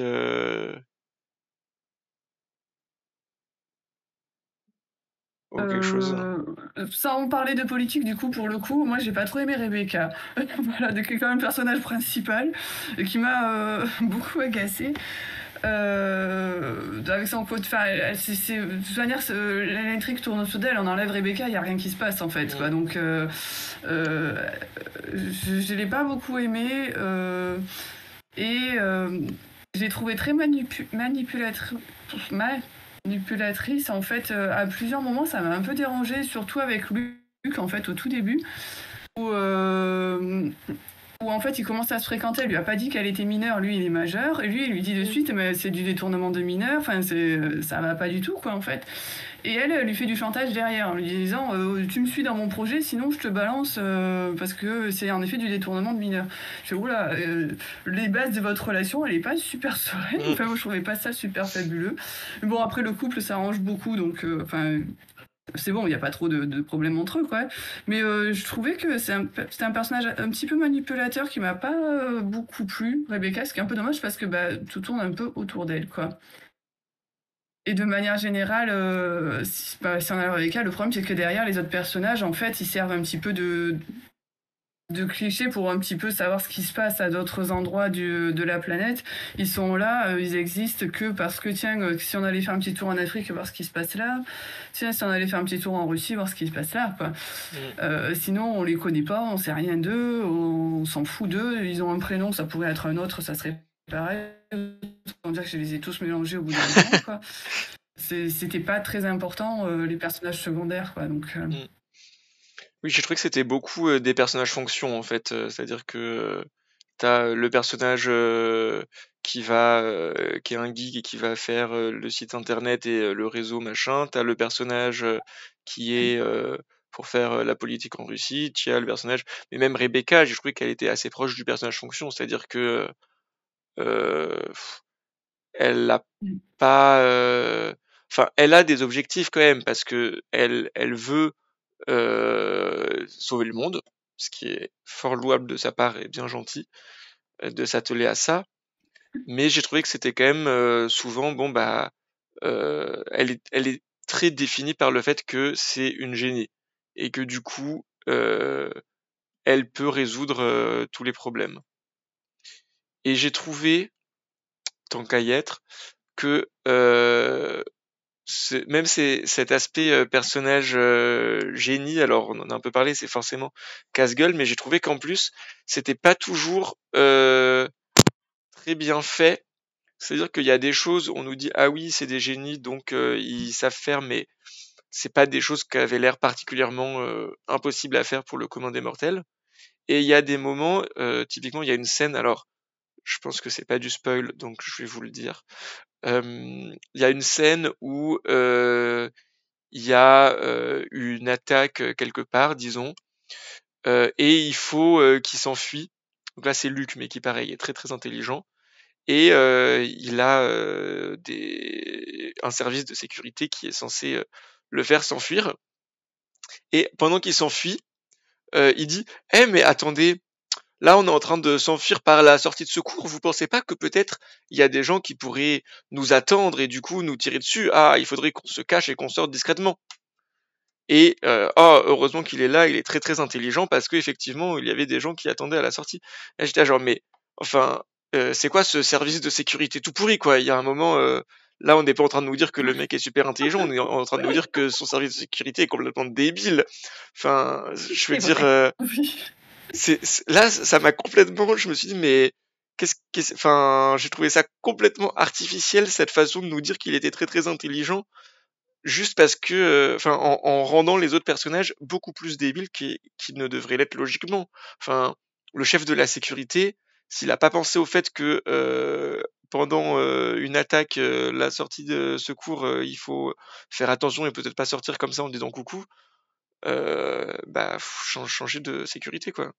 ou quelque chose? Sans parler de politique, du coup, pour le coup, moi, j'ai pas trop aimé Rebecca. Voilà, qui est quand même le personnage principal, et qui m'a beaucoup agacée. Avec son côté, de toute manière, l'intrigue tourne autour d'elle, on enlève Rebecca, il n'y a rien qui se passe en fait. Quoi. Donc, je l'ai pas beaucoup aimé. Et j'ai trouvé très manipulatrice en fait à plusieurs moments. Ça m'a un peu dérangée, surtout avec Luc en fait au tout début où en fait il commence à se fréquenter. Elle lui a pas dit qu'elle était mineure, lui il est majeur, et lui il lui dit de suite mais c'est du détournement de mineur, enfin ça va pas du tout quoi en fait. Et elle lui fait du chantage derrière en lui disant tu me suis dans mon projet sinon je te balance parce que c'est en effet du détournement de mineur. Je fais oula, les bases de votre relation elle est pas super sereine, enfin moi je trouvais pas ça super fabuleux. Mais bon après le couple s'arrange beaucoup donc enfin c'est bon, il n'y a pas trop de problèmes entre eux, quoi. Mais je trouvais que c'était un personnage un petit peu manipulateur qui m'a pas beaucoup plu, Rebecca, ce qui est un peu dommage parce que tout tourne un peu autour d'elle, quoi. Et de manière générale, si on a Rebecca, le problème c'est que derrière les autres personnages, en fait, ils servent un petit peu de clichés pour un petit peu savoir ce qui se passe à d'autres endroits de la planète. Ils sont là, ils existent que parce que, tiens, si on allait faire un petit tour en Afrique, voir ce qui se passe là. Tiens, si on allait faire un petit tour en Russie, voir ce qui se passe là, quoi. Sinon, on les connaît pas, on sait rien d'eux, on s'en fout d'eux. Ils ont un prénom, ça pourrait être un autre, ça serait pareil. On dirait que je les ai tous mélangés au bout d'un moment, quoi. C'était pas très important, les personnages secondaires, quoi. Donc... Oui, j'ai trouvé que c'était beaucoup des personnages fonctions en fait, c'est-à-dire que t'as le personnage qui est un geek et qui va faire le site internet et le réseau machin. T'as le personnage qui est pour faire la politique en Russie. Tu as le personnage, mais même Rebecca, j'ai trouvé qu'elle était assez proche du personnage fonction, c'est-à-dire que elle a pas, enfin, elle a des objectifs quand même parce que elle veut sauver le monde, ce qui est fort louable de sa part et bien gentil de s'atteler à ça. Mais j'ai trouvé que c'était quand même souvent, bon bah, elle est très définie par le fait que c'est une génie et que du coup, elle peut résoudre tous les problèmes. Et j'ai trouvé, tant qu'à y être, que même cet aspect personnage génie, alors on en a un peu parlé, c'est forcément casse-gueule, mais j'ai trouvé qu'en plus, c'était pas toujours très bien fait. C'est-à-dire qu'il y a des choses, on nous dit ah oui, c'est des génies, donc ils savent faire, mais c'est pas des choses qui avaient l'air particulièrement impossibles à faire pour le commun des mortels. Et il y a des moments, typiquement, il y a une scène, alors je pense que c'est pas du spoil, donc je vais vous le dire. Il y a une scène où il y a une attaque quelque part, disons, et il faut qu'il s'enfuit. Donc là, c'est Luke, mais qui pareil est très très intelligent. Et il a un service de sécurité qui est censé le faire s'enfuir. Et pendant qu'il s'enfuit, il dit « Eh mais attendez, là on est en train de s'enfuir par la sortie de secours, vous pensez pas que peut-être il y a des gens qui pourraient nous attendre et du coup nous tirer dessus? Ah, il faudrait qu'on se cache et qu'on sorte discrètement. » Et oh, heureusement qu'il est là, il est très très intelligent parce qu'effectivement il y avait des gens qui attendaient à la sortie. Là j'étais genre mais enfin c'est quoi ce service de sécurité tout pourri quoi? Il y a un moment là on n'est pas en train de nous dire que le mec est super intelligent, on est en train de nous dire que son service de sécurité est complètement débile. Enfin je veux dire là ça m'a complètement, je me suis dit mais enfin j'ai trouvé ça complètement artificiel cette façon de nous dire qu'il était très très intelligent juste parce que, enfin, en rendant les autres personnages beaucoup plus débiles qu'ils ne devraient l'être logiquement. Enfin, le chef de la sécurité, s'il a pas pensé au fait que pendant une attaque, la sortie de secours, il faut faire attention et peut-être pas sortir comme ça en disant coucou, bah, changer de sécurité, quoi.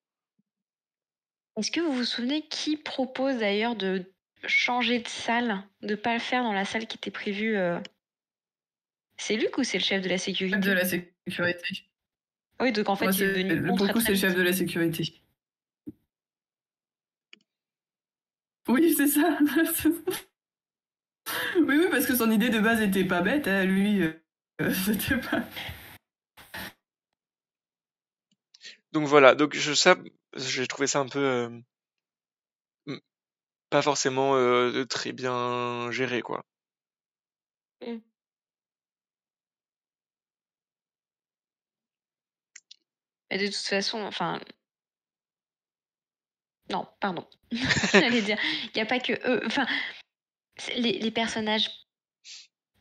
Est-ce que vous vous souvenez qui propose d'ailleurs de changer de salle, de pas le faire dans la salle qui était prévue C'est Luc ou c'est le chef de la sécurité? De la sécurité. Oui, donc en fait, Moi, il est devenu pour con le très coup, très c'est le vite. chef de la sécurité. Oui, c'est ça. Oui, parce que son idée de base était pas bête, hein, lui, c'était pas... Donc voilà, donc j'ai trouvé ça un peu pas forcément très bien géré, quoi. Mm. Et de toute façon, enfin... Non, pardon. J'allais dire, il n'y a pas que eux. Enfin, les personnages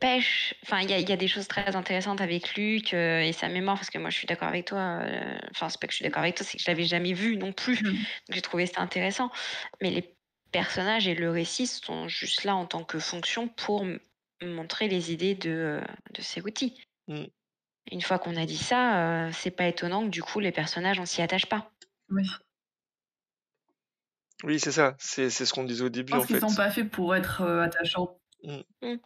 pêchent. Enfin, il y a des choses très intéressantes avec Luc et sa mémoire, parce que moi, je suis d'accord avec toi. Enfin, c'est pas que je suis d'accord avec toi, c'est que je l'avais jamais vu non plus. Donc, j'ai trouvé ça intéressant. Mais les personnages et le récit sont juste là en tant que fonction pour montrer les idées de ces outils. Mm. Une fois qu'on a dit ça, c'est pas étonnant que du coup, les personnages, on s'y attache pas. Oui. Oui, c'est ça, c'est ce qu'on disait au Je début, pense en qu'ils fait. sont pas faits pour être attachants. Mm. Mm.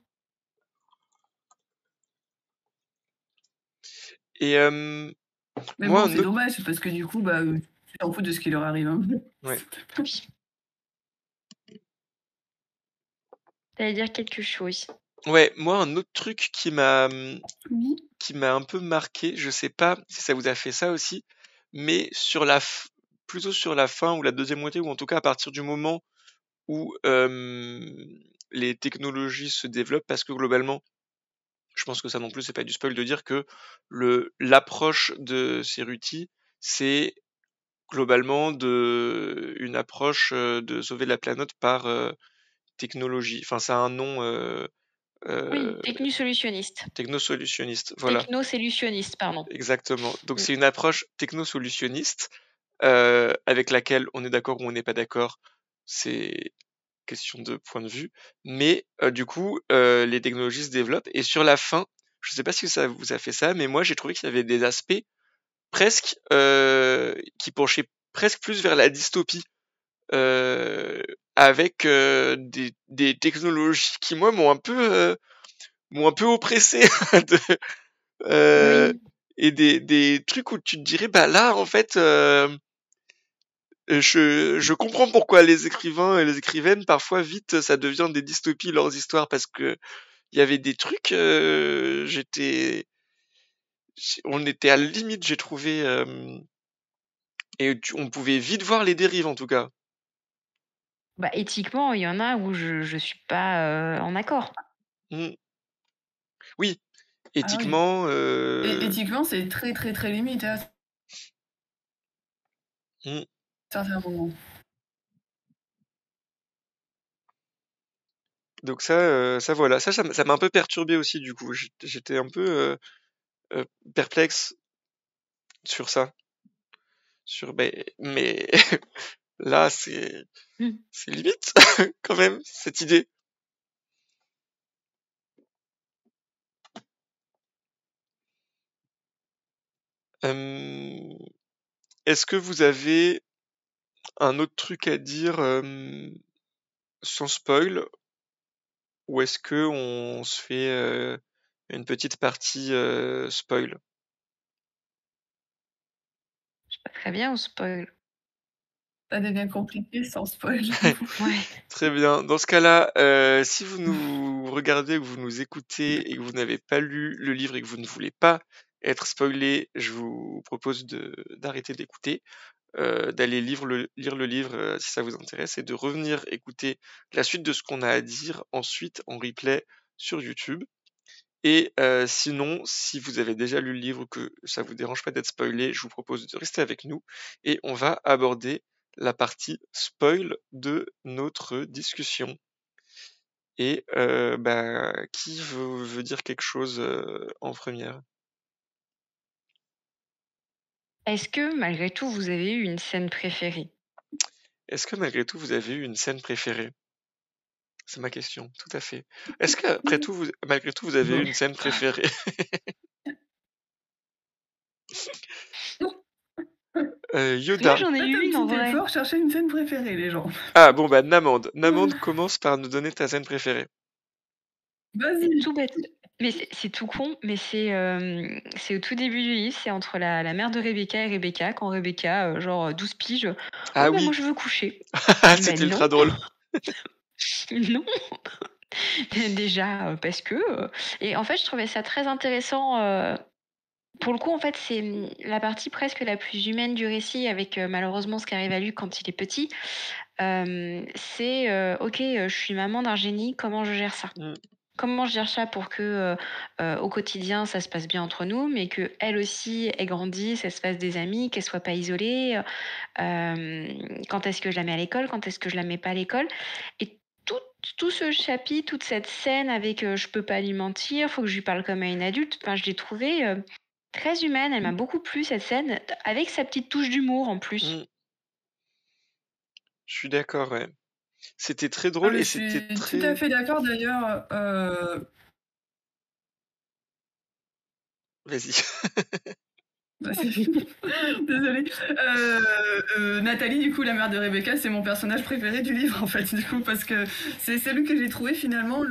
Et Mais moi, bon, un c'est autre... dommage, parce que du coup, bah, tu t'en fous de ce qui leur arrive. Hein. Ouais. T'allais dire quelque chose. Ouais, moi, un autre truc Oui. qui m'a un peu marqué, je sais pas si ça vous a fait ça aussi, mais plutôt sur la fin ou la deuxième moitié, ou en tout cas à partir du moment où les technologies se développent, parce que globalement, je pense que ça non plus, c'est pas du spoil de dire que l'approche de Ceruti, c'est globalement une approche de sauver la planète par technologie. Enfin, ça a un nom Oui, technosolutionniste. technosolutionniste. Voilà, Technosolutionniste, pardon. exactement. Donc Mm. c'est une approche technosolutionniste avec laquelle on est d'accord ou on n'est pas d'accord. C'est question de point de vue. Mais du coup, les technologies se développent et sur la fin, je sais pas si ça vous a fait ça, mais moi j'ai trouvé qu'il y avait des aspects presque qui penchaient presque plus vers la dystopie. Avec des technologies qui moi m'ont un peu oppressé. Oui. et des trucs où tu te dirais, bah là, en fait, je comprends pourquoi les écrivains et les écrivaines, parfois, vite, ça devient des dystopies, leurs histoires, parce que il y avait des trucs, on était à la limite, j'ai trouvé, et on pouvait vite voir les dérives, en tout cas. Bah, éthiquement, il y en a où je suis pas, en accord. Mm. Oui, Ah oui. éthiquement, Éthiquement, c'est très très très limite à mm. certains moments. Donc ça voilà, ça m'a un peu perturbé aussi, du coup. J'étais un peu perplexe sur ça. Mais là, Mmh. c'est limite, quand même, cette idée. Euh, Est-ce que vous avez un autre truc à dire sans spoil, ou est-ce que on se fait une petite partie spoil? Pas très bien, on spoil. Ça devient compliqué sans spoil. Ouais. Très bien. Dans ce cas-là, si vous nous regardez, que vous nous écoutez et que vous n'avez pas lu le livre et que vous ne voulez pas être spoilé, je vous propose d'arrêter d'écouter, d'aller lire le livre si ça vous intéresse, et de revenir écouter la suite de ce qu'on a à dire ensuite en replay sur YouTube. Et sinon, si vous avez déjà lu le livre, que ça vous dérange pas d'être spoilé, je vous propose de rester avec nous et on va aborder la partie spoil de notre discussion. Et qui veut dire quelque chose en première? Est-ce que malgré tout, vous avez eu une scène préférée? Est-ce que malgré tout, vous avez eu une scène préférée? C'est ma question, tout à fait. Est-ce qu'après tout, malgré tout, vous avez eu Bon. une scène préférée? Moi, Yoda. j'en ai Faites eu un une en petit vrai. effort, cherchez une scène préférée, les gens. Ah bon, bah Namande. Namande, commence par nous donner ta scène préférée. Vas-y. Tout bête. Mais c'est tout con, mais c'est au tout début du livre, c'est entre la mère de Rebecca et Rebecca, quand Rebecca, genre 12 piges: «Oh Ah bah, moi oui, je veux coucher». Je dis: «Bah c'était non, ultra drôle. non». Déjà, parce que, et en fait, je trouvais ça très intéressant, pour le coup, en fait, c'est, la partie presque la plus humaine du récit avec, malheureusement ce qui arrive à Luc quand il est petit. C'est, OK, je suis maman d'un génie, comment je gère ça? Mm, Comment je gère ça pour que, au quotidien, ça se passe bien entre nous, mais qu'elle aussi, elle grandisse, elle se fasse des amis, qu'elle soit pas isolée, quand est-ce que je la mets à l'école? Quand est-ce que je la mets pas à l'école? Et tout tout ce chapitre, toute cette scène avec, je peux pas lui mentir, faut que je lui parle comme à une adulte, enfin, je l'ai trouvée, très humaine. Elle m'a beaucoup plu cette scène, avec sa petite touche d'humour en plus. mm. Je suis d'accord, ouais. C'était très Ah, drôle mais et je c'était suis tout à très... fait d'accord d'ailleurs. Vas-y. Bah, c'est fini. Désolée. Nathalie, du coup, la mère de Rebecca, c'est mon personnage préféré du livre, en fait, du coup, parce que c'est celui que j'ai trouvé finalement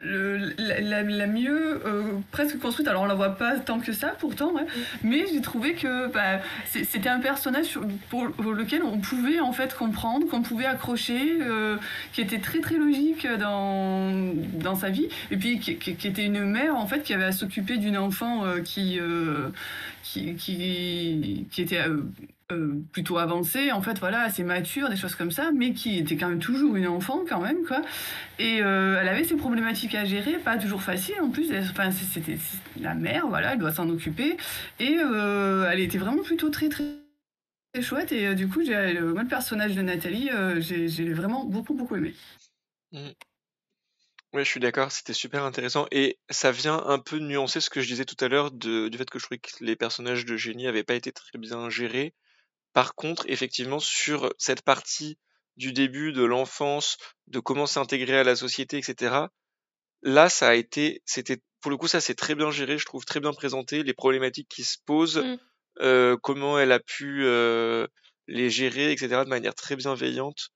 la mieux presque construite. Alors, on la voit pas tant que ça, pourtant, ouais. Mais j'ai trouvé que c'était un personnage pour lequel on pouvait en fait comprendre, qu'on pouvait accrocher, qui était très très logique dans sa vie, et puis qui était une mère en fait qui avait à s'occuper d'une enfant qui était plutôt avancée, en fait, voilà, assez mature, des choses comme ça, mais qui était quand même toujours une enfant, quand même, quoi. Et elle avait ses problématiques à gérer, pas toujours facile en plus. Enfin, c'était la mère, voilà, elle doit s'en occuper. Et elle était vraiment plutôt très, très, très chouette. Et du coup, moi, le personnage de Nathalie, j'ai vraiment beaucoup, beaucoup aimé. Mm. Ouais, je suis d'accord, c'était super intéressant et ça vient un peu nuancer ce que je disais tout à l'heure du fait que je trouvais que les personnages de génie avaient pas été très bien gérés. Par contre, effectivement, sur cette partie du début de l'enfance, de comment s'intégrer à la société, etc., là, c'était, pour le coup, ça c'est très bien géré, je trouve très bien présenté, les problématiques qui se posent, Mmh. comment elle a pu les gérer, etc., de manière très bienveillante,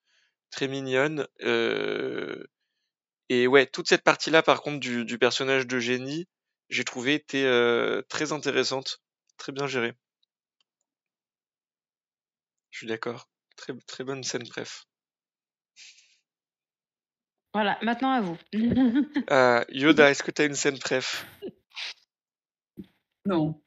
très mignonne. Et ouais, toute cette partie-là, par contre, du personnage de génie, j'ai trouvé était très intéressante, très bien gérée. Je suis d'accord. Très, très bonne scène préf. Voilà, maintenant à vous. Yoda, est-ce que t'as une scène préf? Non.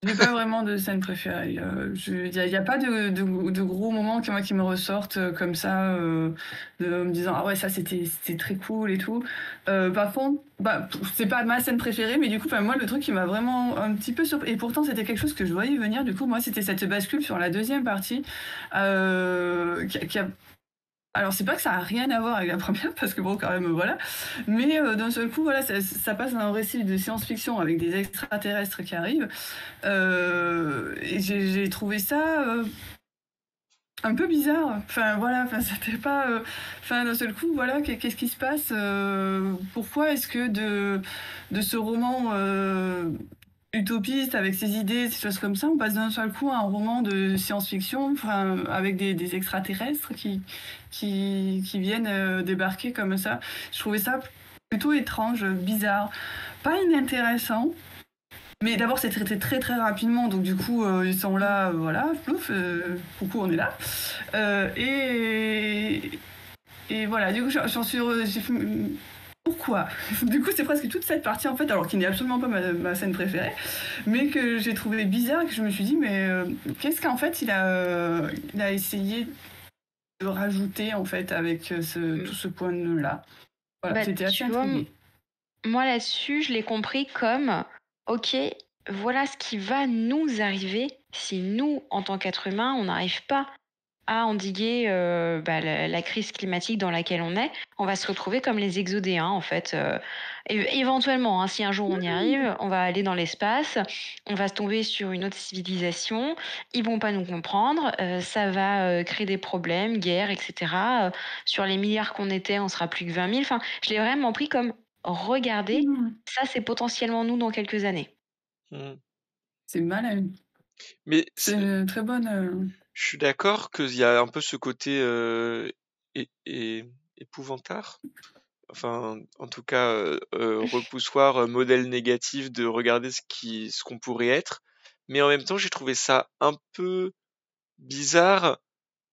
J'ai pas vraiment de scène préférée. Il y a pas de gros moments qui me ressortent comme ça, de me disant ah ouais ça c'était très cool et tout. Par contre, bah c'est pas ma scène préférée, mais du coup, moi le truc qui m'a vraiment un petit peu surpris et pourtant c'était quelque chose que je voyais venir. Du coup, moi c'était cette bascule sur la deuxième partie, qui a alors c'est pas que ça a rien à voir avec la première parce que bon quand même voilà, mais d'un seul coup voilà ça passe d'un récit de science-fiction avec des extraterrestres qui arrivent, et j'ai trouvé ça un peu bizarre. Enfin voilà, enfin c'était pas, enfin d'un seul coup voilà qu'est-ce qui se passe, pourquoi est-ce que de ce roman utopiste avec ses idées, ces choses comme ça, on passe d'un seul coup à un roman de science-fiction, enfin, avec des extraterrestres qui viennent débarquer comme ça. Je trouvais ça plutôt étrange, bizarre, pas inintéressant. Mais d'abord, c'est traité très très rapidement, donc du coup, ils sont là, voilà, plouf, coucou, on est là. Et voilà, du coup, j'en suis. J'ai fait, pourquoi? Du coup, c'est presque toute cette partie, en fait, alors qui n'est absolument pas ma scène préférée, mais que j'ai trouvé bizarre, que je me suis dit, mais qu'est-ce qu'en fait il a essayé de rajouter, en fait, avec tout ce point-là. Voilà, Bah, j'étais assez tu vois, intriguée. moi là-dessus, je l'ai compris comme, ok, voilà ce qui va nous arriver si nous, en tant qu'êtres humains, on n'arrive pas à endiguer la crise climatique dans laquelle on est. On va se retrouver comme les exodéens, en fait. Éventuellement, hein, si un jour on y arrive, on va aller dans l'espace, on va se tomber sur une autre civilisation, ils vont pas nous comprendre, ça va créer des problèmes, guerres, etc. Sur les milliards qu'on était, on sera plus que 20 000. Enfin, je l'ai vraiment pris comme, regardez, ça c'est potentiellement nous dans quelques années. Hmm. C'est malin. Mais C'est une très bonne. je suis d'accord qu'il y a un peu ce côté épouvantard. Enfin, en tout cas, repoussoir, modèle négatif de regarder ce qu'on pourrait être. Mais en même temps, j'ai trouvé ça un peu bizarre,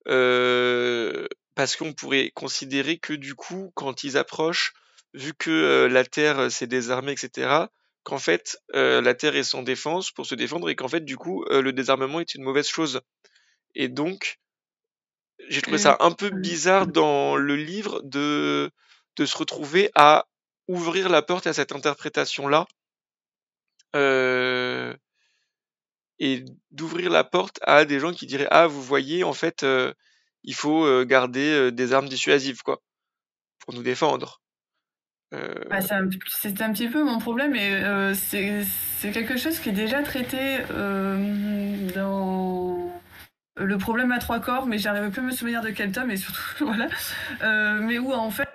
parce qu'on pourrait considérer que du coup, quand ils approchent, vu que la Terre s'est désarmée, etc., qu'en fait, la Terre est sans défense pour se défendre et qu'en fait, du coup, le désarmement est une mauvaise chose. Et donc, j'ai trouvé ça un peu bizarre dans le livre de se retrouver à ouvrir la porte à cette interprétation-là, euh, et d'ouvrir la porte à des gens qui diraient ah vous voyez en fait il faut garder des armes dissuasives quoi pour nous défendre. Ah, c'est un petit peu mon problème, et c'est quelque chose qui est déjà traité dans le problème à trois corps, mais j'arrive plus à me souvenir de quel tome, et surtout, voilà. Mais où, en fait,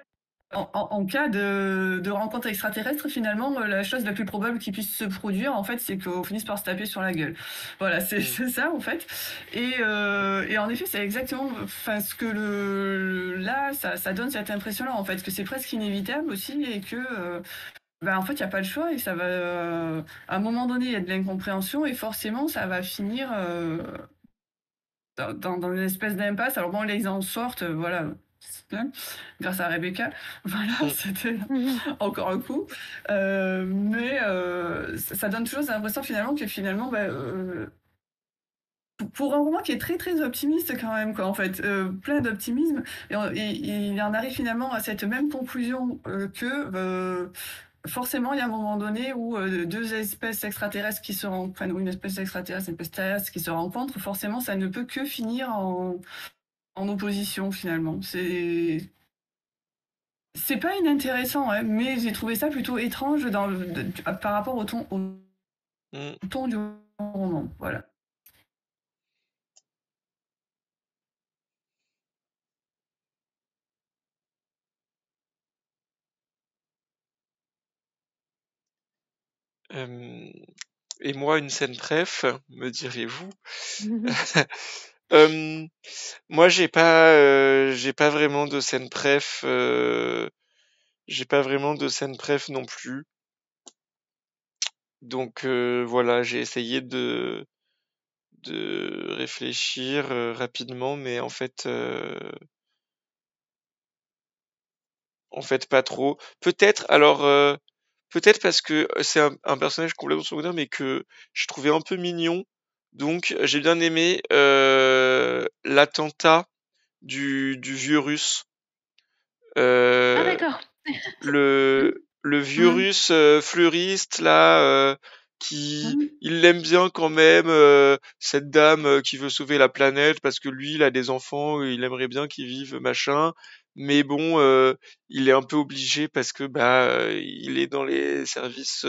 en cas de rencontre extraterrestre, finalement, la chose la plus probable qui puisse se produire, en fait, c'est qu'on finisse par se taper sur la gueule. Voilà, c'est ça, en fait. Et en effet, c'est exactement ce que là, ça donne cette impression-là, en fait, que c'est presque inévitable aussi, et que en fait, il n'y a pas le choix, et ça va. À un moment donné, il y a de l'incompréhension, et forcément, ça va finir dans une espèce d'impasse. Alors bon, là, ils en sortent, voilà, bien, grâce à Rebecca. Voilà, c'était encore un coup. Mais ça donne toujours l'impression finalement que finalement, pour un roman qui est très très optimiste quand même, quoi, en fait, plein d'optimisme, et il en arrive finalement à cette même conclusion, que forcément, il y a un moment donné où deux espèces extraterrestres qui se rencontrent, enfin, une espèce extraterrestre et une espèce terrestre qui se rencontrent, forcément, ça ne peut que finir en opposition finalement. C'est pas inintéressant, hein, mais j'ai trouvé ça plutôt étrange par rapport au ton du roman. Voilà. Et moi une scène préf me direz-vous? Moi j'ai pas vraiment de scène préf, j'ai pas vraiment de scène préf non plus. Donc voilà, j'ai essayé de réfléchir rapidement, mais en fait pas trop. Peut-être parce que c'est un personnage complètement secondaire, mais que je trouvais un peu mignon. Donc j'ai bien aimé l'attentat du vieux russe. Ah Euh, d'accord. le vieux Mm. russe fleuriste là, qui Mm. il l'aime bien quand même, cette dame qui veut sauver la planète parce que lui il a des enfants, il aimerait bien qu'ils vivent machin, mais bon il est un peu obligé parce que il est dans les services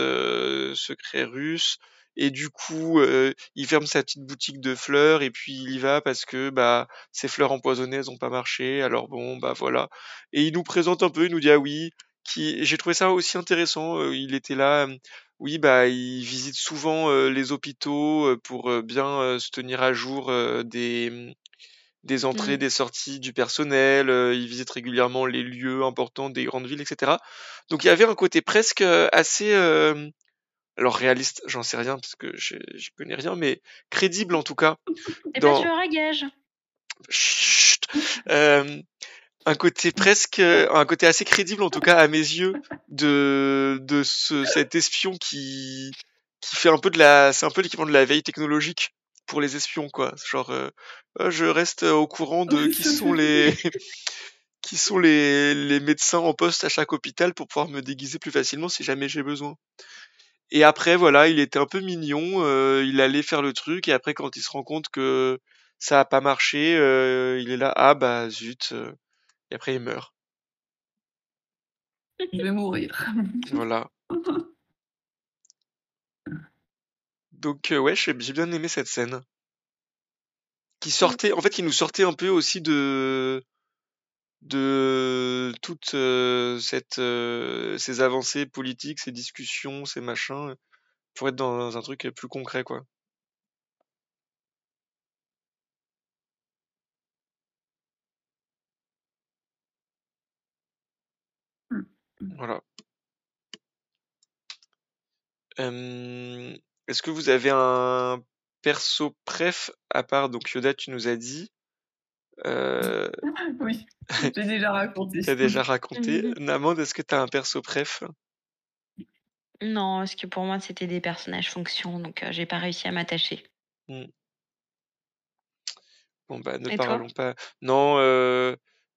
secrets russes. Et du coup, il ferme sa petite boutique de fleurs et puis il y va parce que ses fleurs empoisonnées elles ont pas marché. Alors bon, voilà. Et il nous présente un peu, il nous dit ah oui, j'ai trouvé ça aussi intéressant. Il était là, oui il visite souvent les hôpitaux pour bien se tenir à jour des entrées, Mm. des sorties du personnel. Il visite régulièrement les lieux importants des grandes villes, etc. Donc il y avait un côté presque assez alors réaliste, j'en sais rien parce que je connais rien, mais crédible en tout cas T'es pas dans tueur à gage. Chut. Euh, un côté assez crédible en tout cas à mes yeux de cet espion qui fait un peu c'est un peu l'équivalent de la veille technologique pour les espions quoi. Genre je reste au courant de qui sont les qui sont les médecins en poste à chaque hôpital pour pouvoir me déguiser plus facilement si jamais j'ai besoin. Et après voilà, il était un peu mignon, il allait faire le truc et après quand il se rend compte que ça a pas marché, il est là ah bah zut et après il meurt. Je vais mourir. Voilà. Donc ouais, j'ai bien aimé cette scène qui nous sortait un peu aussi de toutes ces avancées politiques, ces discussions, ces machins pour être dans un truc plus concret quoi. Mm. Voilà. Est-ce que vous avez un perso préf à part donc Yoda, tu nous as dit, euh, Oui, j'ai déjà raconté. t'as déjà raconté. Mhm. Namand, est-ce que t'as un perso préf? Non, parce que pour moi, c'était des personnages fonction, donc j'ai pas réussi à m'attacher. Hmm. Bon ne Et toi? parlons pas. Non,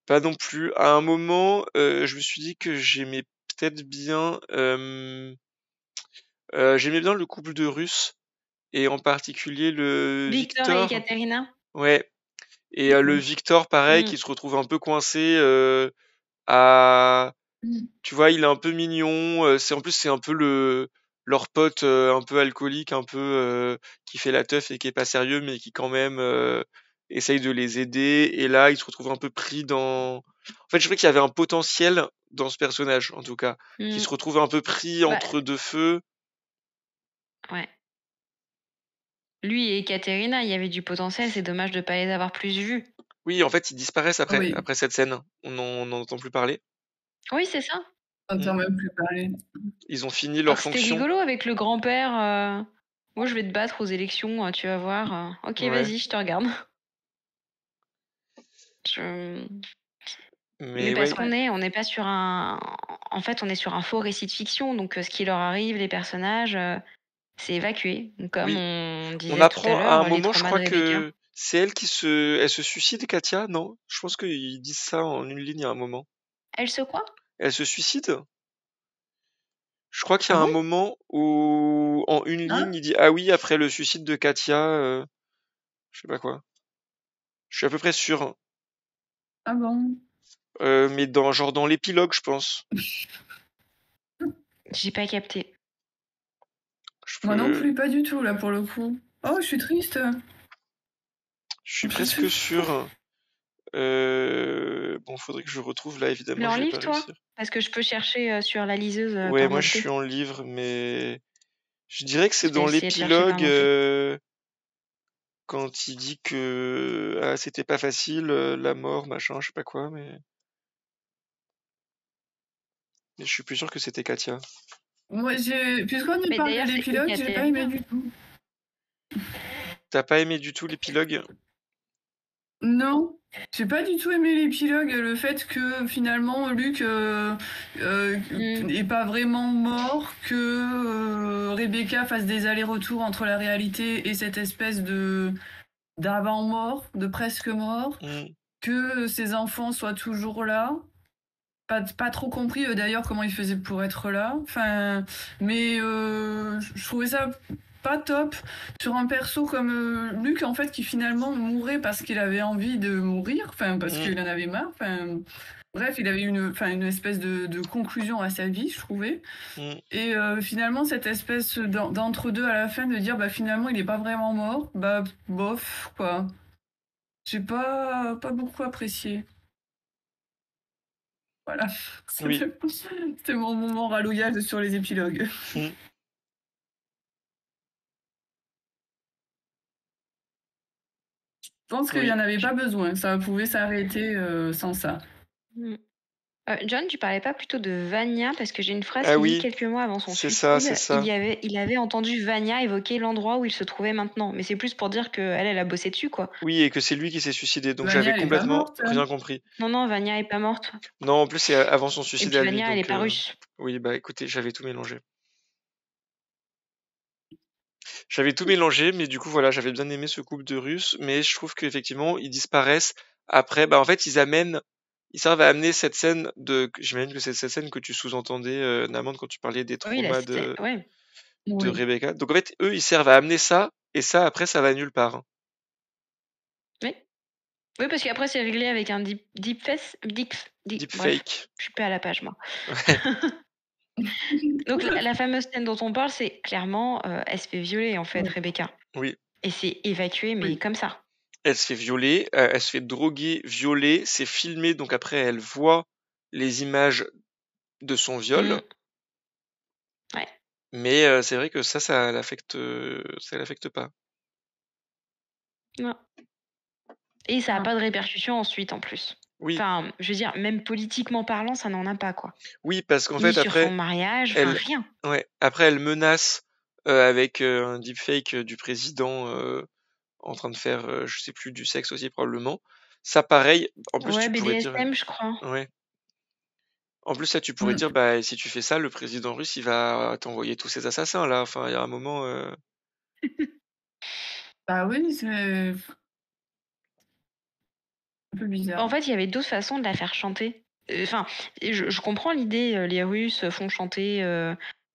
pas non plus. À un moment, je me suis dit que peut-être bien, j'aimais bien le couple de Russes et en particulier le Victor et Victor. Ekaterina? Ouais. Et le Mm. Victor, pareil, Mm. qui se retrouve un peu coincé à Mm. tu vois, il est un peu mignon. En plus, c'est un peu leur pote un peu alcoolique, un peu qui fait la teuf et qui est pas sérieux, mais qui quand même essaye de les aider. Et là, il se retrouve un peu pris dans. En fait, je trouvais qu'il y avait un potentiel dans ce personnage, en tout cas, qui Mm. se retrouve un peu pris Bah, entre deux feux. ouais. Lui et Ekaterina, il y avait du potentiel, c'est dommage de pas les avoir plus vus. Oui, en fait, ils disparaissent Oui, après cette scène. On n'en entend plus parler. Oui, c'est ça. on Mm. n'entend même plus parler. Ils ont fini Alors leur que c'était fonction. rigolo avec le grand-père. Moi, je vais te battre aux élections, tu vas voir. Ok, Ouais. vas-y, je te regarde. Je- Mais Mais parce ouais, qu'on Ouais. on n'est pas sur un. En fait, on est sur un faux récit de fiction, donc ce qui leur arrive, les personnages, c'est évacué. Comme oui. on On disait tout à apprend à un l'heure, les moment, je traumas de crois Rebecca. que c'est elle elle se suicide, Katia, non? Je pense qu'ils disent ça en une ligne à un moment. Elle se quoi? Elle se suicide? Je crois qu'il y Ah a un bon? moment où, en une ligne, Hein? il dit ah oui, après le suicide de Katia, je sais pas quoi. Je suis à peu près sûr, hein. Ah bon? Mais dans l'épilogue, je pense. J'ai pas capté. Je Moi non peux, plus, pas du tout, là, pour le coup. Oh, je suis triste. je suis presque sûr. Bon, faudrait que je retrouve là, Tu l'es évidemment, en je vais livre, pas toi? réussir. Parce que je peux chercher sur la liseuse Ouais, par moi je suis mots-clés. en livre, mais je dirais que c'est Je vais dans essayer de chercher par l'épilogue. mots-clés. Quand il dit que c'était pas facile, la mort, machin, je sais pas quoi, mais je suis plus sûr que c'était Katia. Moi, puisqu'on est Mais parlé d'ailleurs, de c'est l'épilogue, j'ai pas aimé Ekaterina. du tout. T'as pas aimé du tout l'épilogue? Non, j'ai pas du tout aimé l'épilogue, le fait que finalement Luc est pas vraiment mort, que Rebecca fasse des allers-retours entre la réalité et cette espèce de d'avant-mort, de presque mort, que ses enfants soient toujours là. Pas trop compris d'ailleurs comment il faisait pour être là. Enfin, mais je trouvais ça pas top sur un perso comme Luc en fait qui finalement mourait parce qu'il avait envie de mourir, enfin parce qu'il en avait marre. Enfin, bref, il avait une espèce de conclusion à sa vie, je trouvais. Et finalement cette espèce d'entre-deux à la fin de dire bah finalement il est pas vraiment mort, bah bof quoi. J'ai pas beaucoup apprécié. Voilà, Oui. c'était mon moment rallouillage sur les épilogues. Mmh. Je pense qu'il y Oui. en avait pas besoin, ça pouvait s'arrêter sans ça. Mmh. John, tu parlais pas plutôt de Vania? Parce que j'ai une phrase Ah qui dit: oui, «Quelques mois avant son c'est ça, suicide, c'est ça. il avait entendu Vania évoquer l'endroit où il se trouvait maintenant». Mais c'est plus pour dire qu'elle, elle a bossé dessus, quoi. Oui, et que c'est lui qui s'est suicidé, donc Vania, j'avais elle est pas complètement morte. rien compris. Non, Vania est pas morte. Non, en plus, c'est avant son Et suicide puis à lui, Vania, elle est donc pas russe. oui, bah écoutez, j'avais tout mélangé. J'avais tout mélangé, mais du coup, voilà, j'avais bien aimé ce couple de Russes, mais je trouve qu'effectivement, ils disparaissent après. Bah en fait, ils servent à amener cette scène j'imagine que c'est cette scène que tu sous-entendais, Namande, quand tu parlais des Oui, là, traumas c'était ouais. de Oui. Rebecca. Donc en fait, eux, ils servent à amener ça, et ça, après, ça va nulle part, hein. Oui. Oui, parce qu'après, c'est réglé avec un deepface, bref, Deepfake. je suis pas à la page, moi. Ouais. Donc la fameuse scène dont on parle, c'est clairement, elle se fait violer, en fait, Oui. Rebecca. Oui. Et c'est évacué, mais Oui. comme ça. Elle se fait violer, elle se fait droguer, violer, c'est filmé, donc après, elle voit les images de son viol. Ouais. Mais c'est vrai que ça l'affecte pas. Non. Et ça a Non. pas de répercussions ensuite, en plus. Oui, Enfin, je veux dire, même politiquement parlant, ça n'en a pas, quoi. oui, parce qu'en Ni fait, sur son après, mariage, enfin elle rien. ouais, après elle menace, avec, un deepfake, du président, en train de faire, je sais plus, du sexe aussi probablement. Ça pareil, en plus Ouais, tu pourrais dire, BDSM, je crois. ouais, en plus ça tu pourrais dire, bah, si tu fais ça, le président russe, il va t'envoyer tous ses assassins là, enfin il y a un moment, Bah oui, c'est un peu En bizarre. fait, il y avait d'autres façons de la faire chanter. Enfin, je comprends l'idée, les Russes font chanter,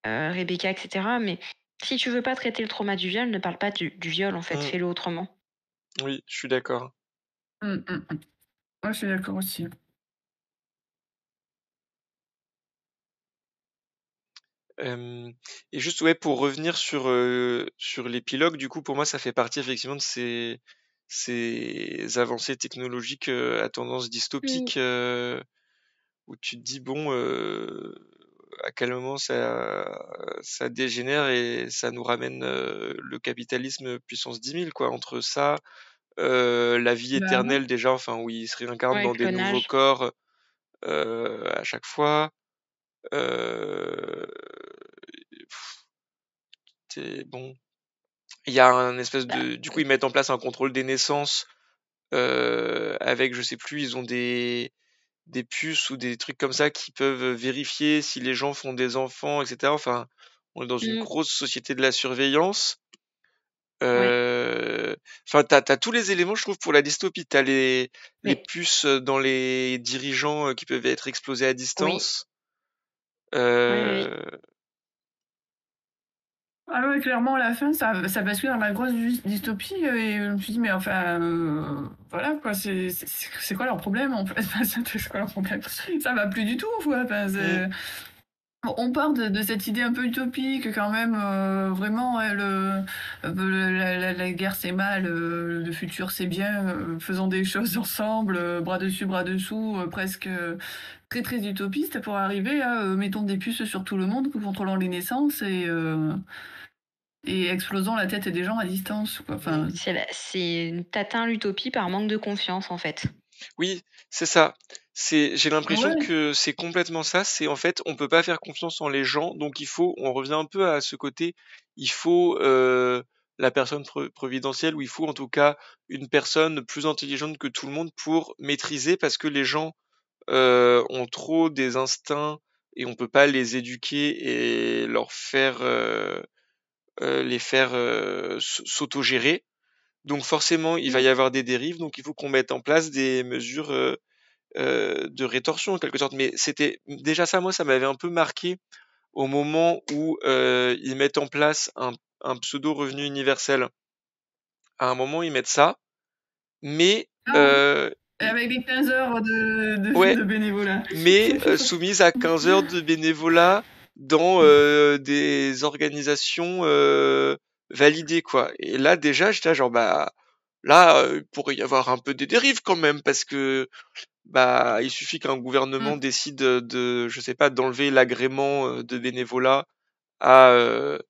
Rebecca et cetera, mais si tu veux pas traiter le trauma du viol, ne parle pas du viol, en fait, mmh, fais-le autrement. oui, je suis d'accord. Mmh. Ouais, je suis d'accord aussi. Hem Et juste, ouais, pour revenir sur l'épilogue, du coup, pour moi, ça fait partie effectivement de ces avancées technologiques, à tendance Mmh. dystopique, où tu te dis: «Bon, à quel moment ça dégénère et ça nous ramène, le capitalisme puissance 10 000, quoi?» Entre ça, la vie Bah ouais. éternelle déjà, enfin, où ils se réincarnent Ouais, dans des nouveaux clonage. corps, à chaque fois, heu, c'est bon. Il y a un espèce Bah, de du coup, ils mettent en place un contrôle des naissances, avec, je sais plus, ils ont des puces ou des trucs comme ça qui peuvent vérifier si les gens font des enfants, et cetera. Enfin, on est dans une mmh, grosse société de la surveillance. ouais, Heu, enfin, tu as tous les éléments, je trouve, pour la dystopie. Tu as les mais puces, dans les dirigeants, qui peuvent être explosés à oui, distance. oui, oui, oui. Heu, Ah ouais, clairement, à la fin, ça bascule dans la grosse dystopie et je me suis dit: «Mais enfin, voilà quoi, c'est quoi leur problème en fait?» Enfin, c'est quoi leur problème? Ça va plus du tout quoi, enfin, mmh, on part de cette idée un peu utopique quand même, vraiment, ouais, la guerre c'est mal, le futur c'est bien, faisons des choses ensemble, bras dessus, bras dessous, presque, très, très utopiste pour arriver à, mettons des puces sur tout le monde, contrôlant les naissances et explosant la tête des gens à distance quoi, mmh. enfin, C'est tu l'utopie par manque de confiance, en fait. Oui, c'est ça. J'ai l'impression Ouais. que c'est complètement ça. C'est en fait, on peut pas faire confiance en les gens, donc on revient un peu à ce côté, il faut la personne providentielle, ou il faut en tout cas une personne plus intelligente que tout le monde pour maîtriser, parce que les gens ont trop des instincts et on peut pas les éduquer et les faire s'autogérer. Donc forcément, il va y avoir des dérives, donc il faut qu'on mette en place des mesures de rétorsion en quelque sorte. Mais c'était déjà ça, moi, ça m'avait un peu marqué au moment où ils mettent en place un pseudo revenu universel. À un moment, ils mettent ça, mais Ah oui. Et avec les 15 heures ouais, de bénévolat. mais soumise à 15 heures de bénévolat dans des organisations validées, quoi. Et là, déjà, j'étais là, genre, bah, là, il pourrait y avoir un peu des dérives quand même, parce que bah, il suffit qu'un gouvernement Mm. décide je sais pas, d'enlever l'agrément de bénévolat à,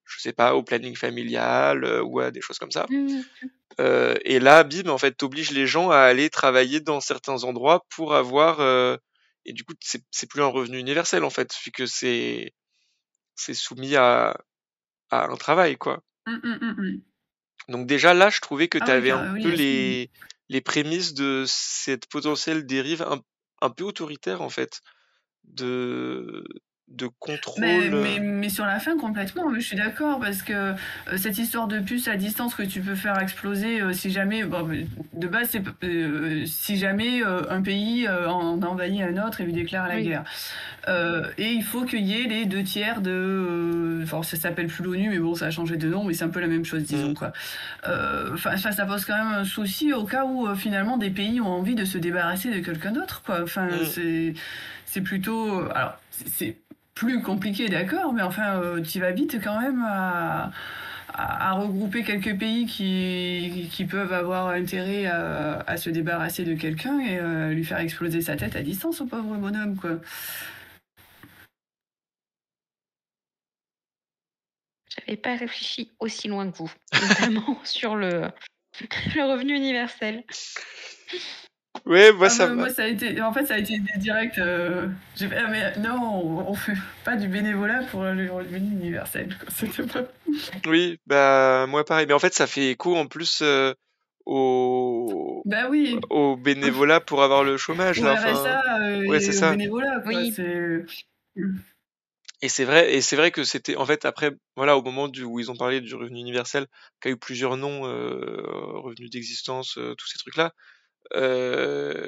je sais pas, au planning familial ou à des choses comme ça. Mmh. Et là, bim, en fait, t'obliges les gens à aller travailler dans certains endroits pour avoir, et du coup, c'est plus un revenu universel en fait, vu que c'est soumis à un travail, quoi. Mm, mm, mm, mm. Donc déjà là, je trouvais que Ah oui, t'avais un oui, peu excuse-moi. les prémices de cette potentielle dérive un peu autoritaire en fait, de de Mais, contrôle. mais, mais sur la fin, complètement, mais je suis d'accord, parce que cette histoire de puce à distance que tu peux faire exploser si jamais, bon, de base, c'est si jamais un pays en envahit un autre et lui déclare la Oui. guerre. Et il faut qu'il y ait les 2 tiers de. Enfin, ça s'appelle plus l'ONU, mais bon, ça a changé de nom, mais c'est un peu la même chose, disons, Mm, quoi. Enfin, ça pose quand même un souci au cas où finalement des pays ont envie de se débarrasser de quelqu'un d'autre, quoi. Enfin, mm. c'est plutôt. Alors, c'est plus compliqué, d'accord, mais enfin, tu vas vite quand même à regrouper quelques pays qui peuvent avoir intérêt à se débarrasser de quelqu'un et lui faire exploser sa tête à distance au pauvre bonhomme, quoi. J'avais pas réfléchi aussi loin que vous, notamment sur le revenu universel. Ouais, moi Ah, ça moi, va. ça a été, en fait, ça a été direct. J'ai fait, ah, mais non, on fait pas du bénévolat pour le revenu universel, quoi. C'était pas. Oui, bah moi pareil. Mais en fait, ça fait écho en plus au Bah oui, au bénévolat pour avoir le chômage au là. Enfin, RSA ouais, c'est et au ça. bénévolat, quoi. Oui. C'est. Et c'est vrai que c'était en fait après, voilà, au moment où ils ont parlé du revenu universel, qui a eu plusieurs noms, revenu d'existence, tous ces trucs-là.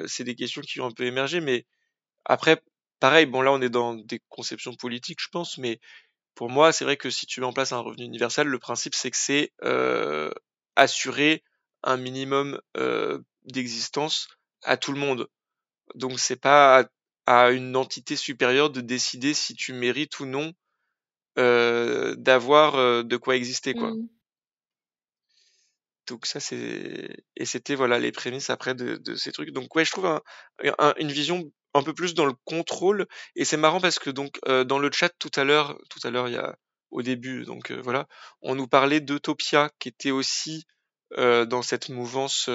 C'est des questions qui ont un peu émergé, mais après, pareil, bon là on est dans des conceptions politiques, je pense, mais pour moi, c'est vrai que si tu mets en place un revenu universel, le principe c'est que c'est assurer un minimum d'existence à tout le monde. Donc c'est pas à une entité supérieure de décider si tu mérites ou non d'avoir de quoi exister, quoi. Mmh. Donc ça c'était voilà les prémices après de ces trucs. Donc ouais, je trouve une vision un peu plus dans le contrôle. Et c'est marrant parce que donc dans le chat tout à l'heure il y a au début, donc voilà, on nous parlait d'Utopia qui était aussi dans cette mouvance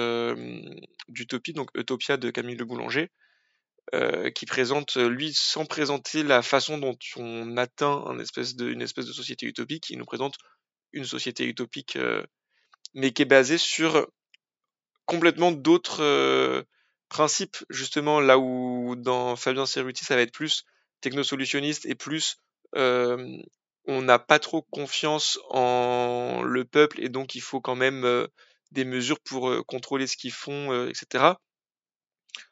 d'utopie, donc Utopia de Camille Le Boulanger, qui présente lui, sans présenter la façon dont on atteint une espèce de société utopique, il nous présente une société utopique mais qui est basée sur complètement d'autres principes, justement, là où dans Fabien Cerutti, ça va être plus technosolutionniste et plus euh, on n'a pas trop confiance en le peuple et donc il faut quand même des mesures pour contrôler ce qu'ils font, etc.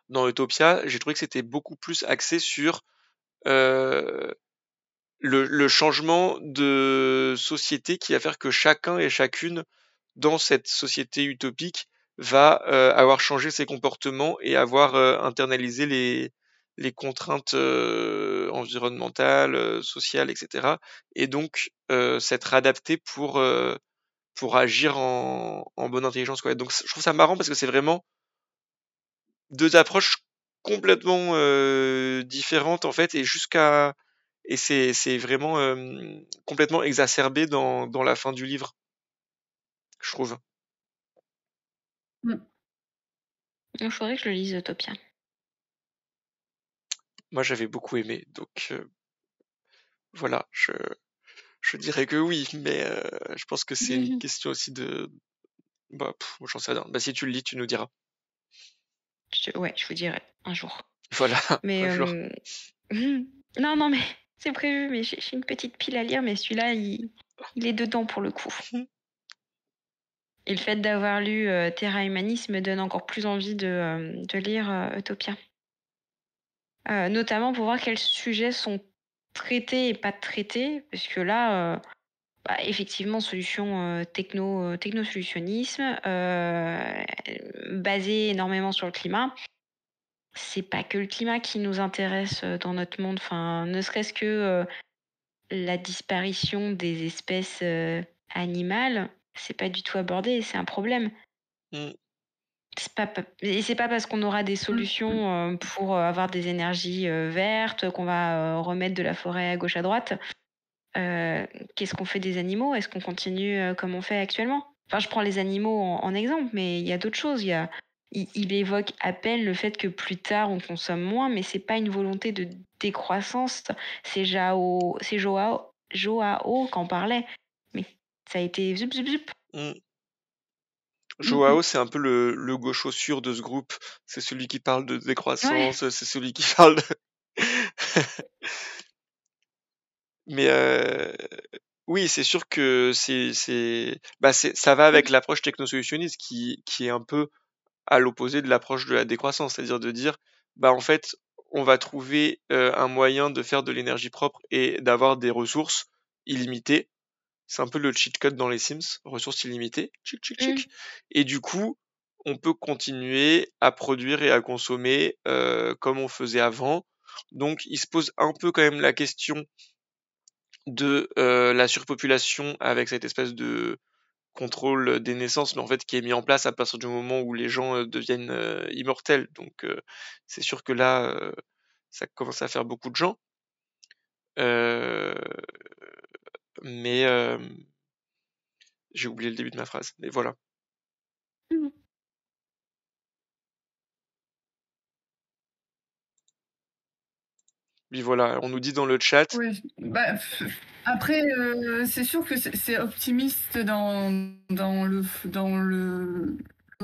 Dans Utopia, j'ai trouvé que c'était beaucoup plus axé sur euh, le changement de société qui va faire que chacun et chacune dans cette société utopique va avoir changé ses comportements et avoir internalisé les contraintes environnementales, sociales, etc. Et donc s'être adapté pour agir en bonne intelligence, quoi. Donc je trouve ça marrant parce que c'est vraiment deux approches complètement différentes en fait et c'est vraiment complètement exacerbé dans la fin du livre, je trouve. Mm. Il faudrait que je le lise, Utopia. moi j'avais beaucoup aimé, donc voilà, je dirais que oui, mais je pense que c'est une question aussi de... Bah, j'en sais rien. Bah, si tu le lis, tu nous diras. Ouais, je vous dirai un jour. Voilà, Mais un jour. non, non, mais c'est prévu, mais j'ai une petite pile à lire, mais celui-là, il est dedans pour le coup. Et le fait d'avoir lu Terra Humanis me donne encore plus envie de lire Utopia. Notamment pour voir quels sujets sont traités et pas traités, parce que là, bah, effectivement, solution technosolutionnisme, basé énormément sur le climat. C'est pas que le climat qui nous intéresse dans notre monde, enfin, ne serait-ce que la disparition des espèces animales, c'est pas du tout abordé, et c'est un problème. Mm. C'est pas parce qu'on aura des solutions pour avoir des énergies vertes, qu'on va remettre de la forêt à gauche à droite. Qu'est-ce qu'on fait des animaux? Est-ce qu'on continue comme on fait actuellement? Enfin, je prends les animaux en exemple, mais il y a d'autres choses. Il évoque à peine le fait que plus tard on consomme moins, mais c'est pas une volonté de décroissance. C'est Joao qui en parlait. Mais ça a été zup zup zup. Mm. Joao, c'est un peu le gaucho sûr de ce groupe. C'est celui qui parle de Ouais. décroissance, c'est celui qui parle de... Mais oui, c'est sûr que ça va avec l'approche technosolutionniste qui est un peu à l'opposé de l'approche de la décroissance, c'est-à-dire de dire, bah en fait, on va trouver un moyen de faire de l'énergie propre et d'avoir des ressources illimitées. C'est un peu le cheat code dans les Sims, ressources illimitées, tchic tchic tchic. Et du coup, on peut continuer à produire et à consommer comme on faisait avant. Donc, il se pose un peu quand même la question de la surpopulation avec cette espèce de contrôle des naissances, mais en fait qui est mis en place à partir du moment où les gens deviennent immortels. Donc c'est sûr que là, ça commence à faire beaucoup de gens. Mais j'ai oublié le début de ma phrase. Mais voilà. Oui, voilà, on nous dit dans le chat. Oui, bah, après, c'est sûr que c'est optimiste dans le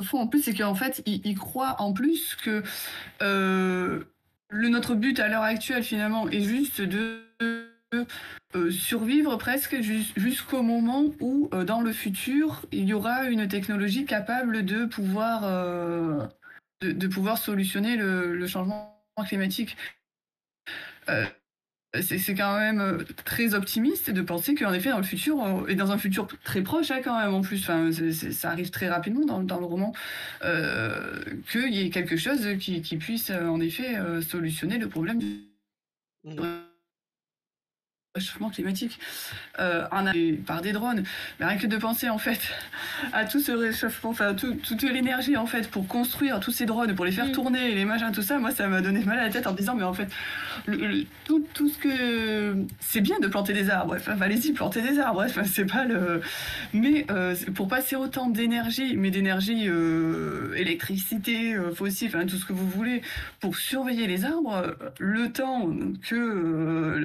fond. En plus, c'est qu'en fait, il croit en plus que notre but à l'heure actuelle, finalement, est juste de survivre presque jusqu'au moment où, dans le futur, il y aura une technologie capable de pouvoir, de pouvoir solutionner le changement climatique. C'est quand même très optimiste de penser qu'en effet, dans le futur, et dans un futur très proche, hein, quand même, en plus, ça arrive très rapidement dans le roman, qu'il y ait quelque chose qui puisse, en effet, solutionner le problème du réchauffement climatique. Par des drones. Mais rien que de penser, en fait, à tout ce réchauffement, enfin, toute l'énergie, en fait, pour construire tous ces drones, pour les faire tourner, les machins, tout ça, moi, ça m'a donné mal à la tête en me disant, mais en fait, tout ce que... C'est bien de planter des arbres, enfin, allez-y, planter des arbres, enfin, c'est pas le... Mais pour passer autant d'énergie, mais d'énergie électricité, fossile, enfin, tout ce que vous voulez, pour surveiller les arbres, le temps que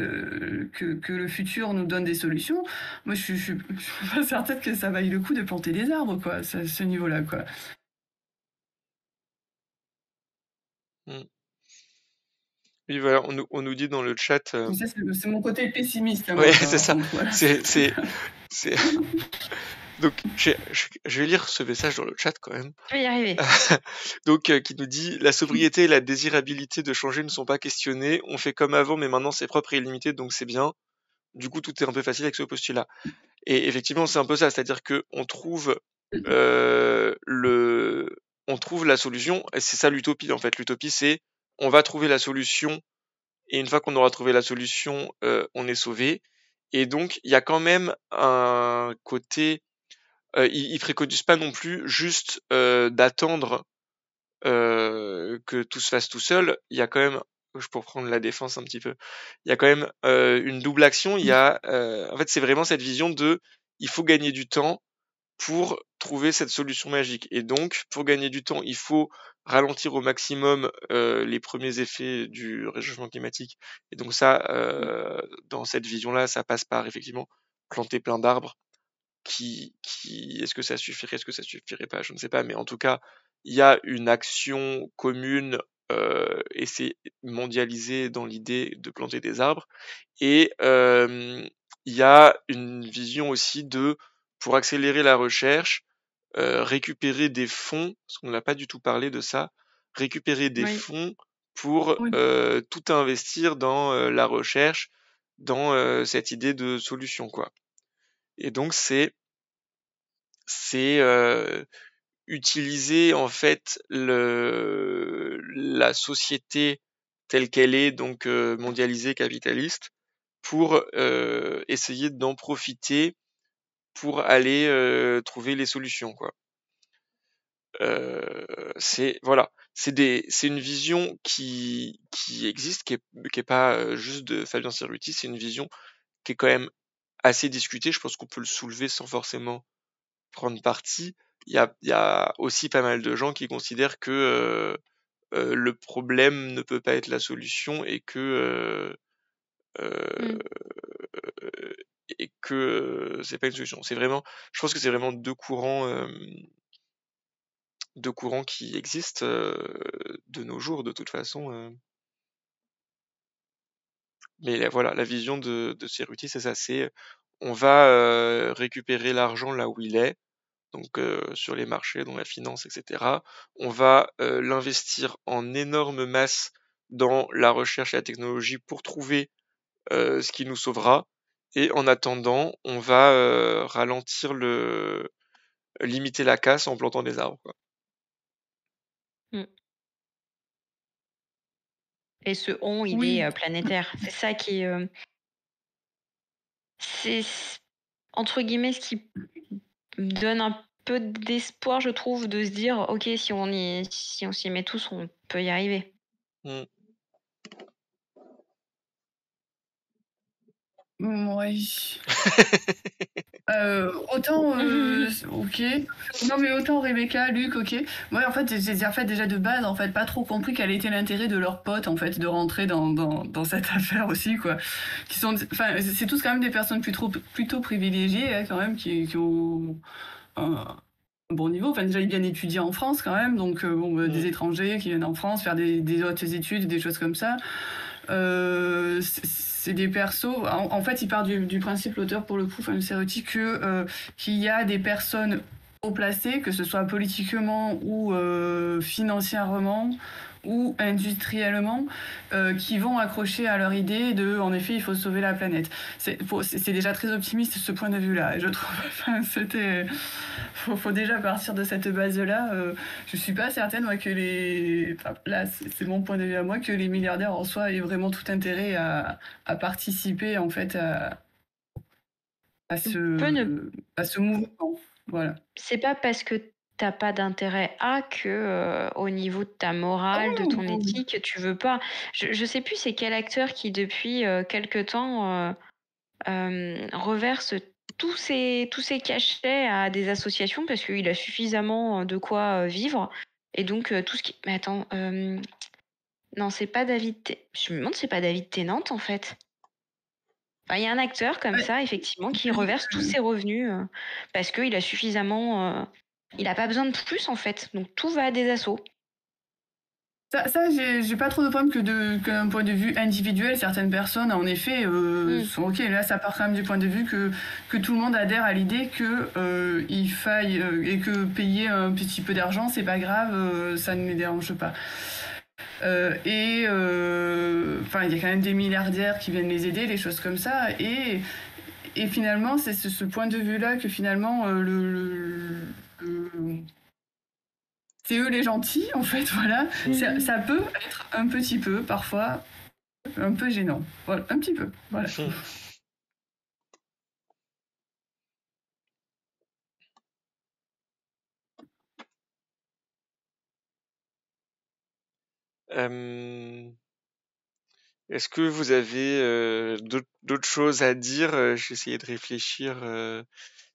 le futur nous donne des solutions, moi je suis pas certaine que ça vaille le coup de planter des arbres, quoi, à ce niveau-là, quoi. Oui, voilà, on nous dit dans le chat. Ça, c'est mon côté pessimiste, hein, Ouais, moi, c'est ça. contre, voilà. C'est... Donc, je vais lire ce message dans le chat quand même. Je vais y arriver. Donc, qui nous dit: la sobriété et la désirabilité de changer ne sont pas questionnées. On fait comme avant, mais maintenant c'est propre et illimité, donc c'est bien. Du coup, tout est un peu facile avec ce postulat. Et effectivement, c'est un peu ça, c'est-à-dire que on trouve on trouve la solution. Et c'est ça l'utopie en fait. L'utopie, c'est on va trouver la solution. Et une fois qu'on aura trouvé la solution, on est sauvé. Et donc, il y a quand même un côté... il préconise pas non plus juste d'attendre que tout se fasse tout seul. Il y a quand même, pour prendre la défense un petit peu, il y a quand même une double action. Il y a, en fait, c'est vraiment cette vision de il faut gagner du temps pour trouver cette solution magique. Et donc, pour gagner du temps, il faut ralentir au maximum les premiers effets du réchauffement climatique. Et donc ça, dans cette vision-là, ça passe par effectivement planter plein d'arbres. Est-ce que ça suffirait, est-ce que ça suffirait pas, je ne sais pas, mais en tout cas, il y a une action commune et c'est mondialisé dans l'idée de planter des arbres. Et il y a une vision aussi pour accélérer la recherche, récupérer des fonds, parce qu'on n'a pas du tout parlé de ça, récupérer des Oui. fonds pour Oui. tout investir dans la recherche, dans cette idée de solution, quoi. Et donc c'est utiliser en fait la société telle qu'elle est, donc mondialisée, capitaliste, pour essayer d'en profiter pour aller trouver les solutions, quoi. C'est une vision qui existe, qui est pas juste de Fabien Cerutti, c'est une vision qui est quand même assez discutée. Je pense qu'on peut le soulever sans forcément prendre parti. Il y a aussi pas mal de gens qui considèrent que le problème ne peut pas être la solution et que Mm. c'est pas une solution. Je pense que c'est vraiment deux courants qui existent de nos jours de toute façon. Mais voilà, la vision de Cerruti, c'est ça, c'est on va récupérer l'argent là où il est, donc sur les marchés, dans la finance, etc. On va l'investir en énorme masse dans la recherche et la technologie pour trouver ce qui nous sauvera. Et en attendant, on va limiter la casse en plantant des arbres, quoi. Mm. Et ce on, il Oui. est planétaire. C'est ça qui est. C'est entre guillemets ce qui me donne un peu d'espoir, je trouve, de se dire ok, si on s'y met tous, on peut y arriver. Mm. Oui. Autant, ok. Non, mais autant Rebecca, Luc, ok. Moi, en fait, j'ai en fait, déjà de base, en fait, pas trop compris quel était l'intérêt de leurs potes, en fait, de rentrer dans cette affaire aussi, quoi. Enfin, c'est tous quand même des personnes plutôt privilégiées, hein, quand même, qui ont un bon niveau. Enfin, déjà, ils viennent étudier en France, quand même, donc, des étrangers qui viennent en France faire des hautes études, des choses comme ça. C'est des persos. En fait, il part du principe, l'auteur, pour le coup, Fabien Cerutti, qu'il y a des personnes haut placées, que ce soit politiquement ou financièrement ou industriellement, qui vont accrocher à leur idée de, en effet, il faut sauver la planète. C'est déjà très optimiste ce point de vue-là, je trouve. Enfin, faut déjà partir de cette base-là. Je suis pas certaine, moi, là, c'est mon point de vue à moi, que les milliardaires en soi aient vraiment tout intérêt à participer, en fait, à Peut ne ce mouvement. Voilà. C'est pas parce que t'as pas d'intérêt que, au niveau de ta morale, de ton éthique, tu veux pas. Je sais plus c'est quel acteur qui depuis, quelque temps, reverse tous ses cachets à des associations parce qu'il a suffisamment, de quoi, vivre et donc tout ce qui mais attends, non, c'est pas David Té je me demande si c'est pas David Tennant, en fait? Enfin, il y a un acteur comme Ouais. ça, effectivement, qui reverse tous ses revenus, parce qu'il a suffisamment, il a pas besoin de plus, en fait, donc tout va à des assos. Ça, j'ai pas trop de problème qu'un point de vue individuel. Certaines personnes, en effet, Mmh. sont ok. Là, ça part quand même du point de vue que tout le monde adhère à l'idée que il faille et que payer un petit peu d'argent, c'est pas grave, ça ne les dérange pas. Enfin, il y a quand même des milliardaires qui viennent les aider, les choses comme ça. Et finalement, c'est ce point de vue-là que finalement c'est eux les gentils, en fait, voilà. Ça peut être un petit peu, parfois, un peu gênant. Voilà, un petit peu, voilà. Est-ce que vous avez d'autres choses à dire? J'ai essayé de réfléchir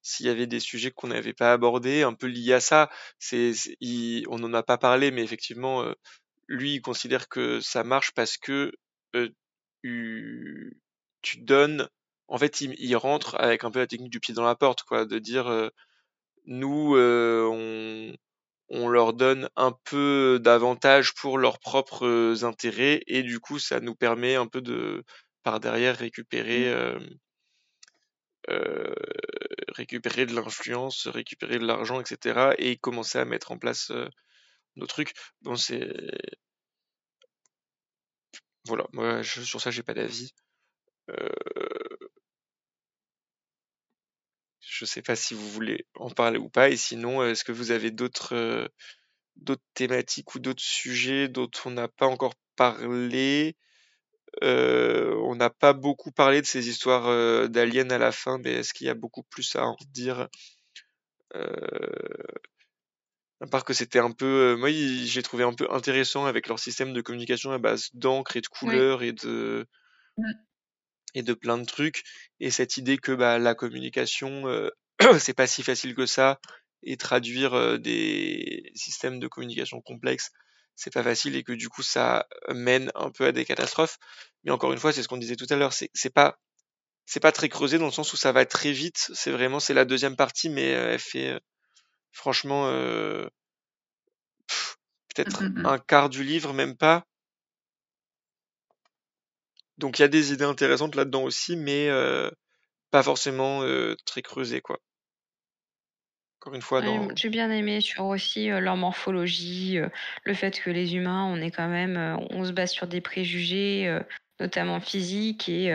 s'il y avait des sujets qu'on n'avait pas abordés, un peu liés à ça. On n'en a pas parlé, mais effectivement, lui, il considère que ça marche parce que euh, tu donnes. En fait, il rentre avec un peu la technique du pied dans la porte, quoi, de dire nous, on leur donne un peu d'avantages pour leurs propres intérêts et du coup, ça nous permet un peu de, par derrière, euh, récupérer de l'influence, récupérer de l'argent, etc. et commencer à mettre en place nos trucs. Bon, voilà, moi, sur ça, j'ai pas d'avis. Je sais pas si vous voulez en parler ou pas, et sinon, est-ce que vous avez d'autres thématiques ou d'autres sujets dont on n'a pas encore parlé? On n'a pas beaucoup parlé de ces histoires d'aliens à la fin, mais est-ce qu'il y a beaucoup plus à en dire? À part que c'était un peu, moi, j'ai trouvé un peu intéressant avec leur système de communication à base d'encre et de Oui. couleurs et de plein de trucs, et cette idée que bah, la communication, c'est pas si facile que ça, et traduire des systèmes de communication complexes, c'est pas facile, et que du coup ça mène un peu à des catastrophes. Mais encore une fois, c'est ce qu'on disait tout à l'heure, c'est pas très creusé dans le sens où ça va très vite. C'est la deuxième partie, mais elle fait franchement peut-être un quart du livre, même pas. Donc il y a des idées intéressantes là-dedans aussi, mais pas forcément très creusées, quoi. Encore une fois, Ouais, dans... j'ai bien aimé sur aussi leur morphologie, le fait que les humains, on est quand même, on se base sur des préjugés, notamment physiques, et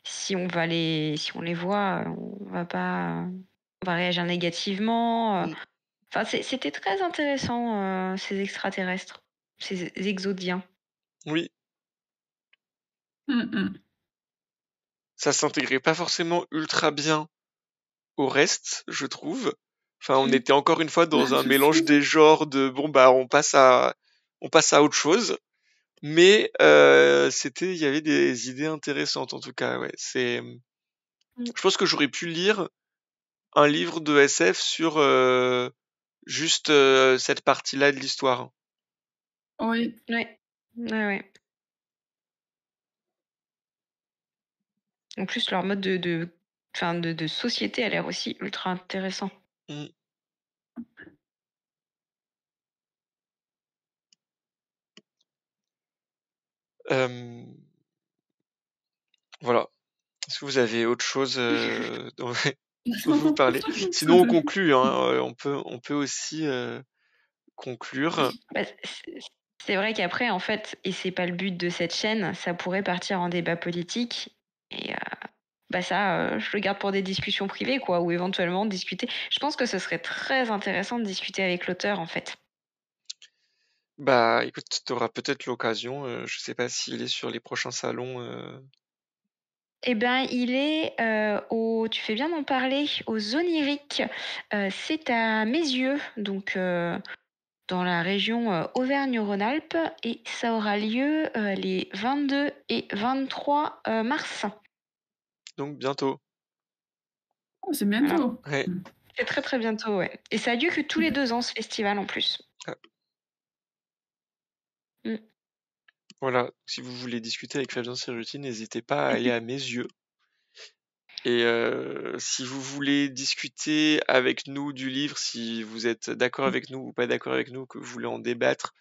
si on les voit, on va réagir négativement. Mm. Enfin, c'était très intéressant, ces extraterrestres, ces exodiens. Oui, Mm, mm. ça s'intégrait pas forcément ultra bien au reste, je trouve. Enfin, on était encore une fois dans un Je mélange suis. des genres de bon bah on passe à autre chose. Mais il y avait des idées intéressantes en tout cas. Ouais, Mm. je pense que j'aurais pu lire un livre de SF sur juste cette partie-là de l'histoire. Oui. Ouais. Ouais, ouais. En plus, leur mode enfin, de société a l'air aussi ultra intéressant. Mm. Euh, voilà. Est-ce que vous avez autre chose dont vous parlez? Sinon, on conclut. Hein. On peut aussi conclure. Bah, c'est vrai qu'après, en fait, et c'est pas le but de cette chaîne, ça pourrait partir en débat politique. Et bah ça, je le garde pour des discussions privées, quoi, ou éventuellement discuter. Je pense que ce serait très intéressant de discuter avec l'auteur, en fait. Bah, écoute, tu auras peut-être l'occasion. Je sais pas s'il est sur les prochains salons. Eh ben, il est tu fais bien d'en parler, aux Oniriques. C'est à Mézieux, donc dans la région Auvergne-Rhône-Alpes, et ça aura lieu les 22 et 23 mars. Donc bientôt. Oh, c'est Voilà. bientôt. Ouais. C'est très très bientôt, ouais. Et ça a lieu que tous les 2 ans, ce festival, en plus. Ah, Mm. voilà. Si vous voulez discuter avec Fabien Cerruti, n'hésitez pas à aller à mes yeux. Et si vous voulez discuter avec nous du livre, si vous êtes d'accord avec nous ou pas d'accord avec nous, que vous voulez en débattre,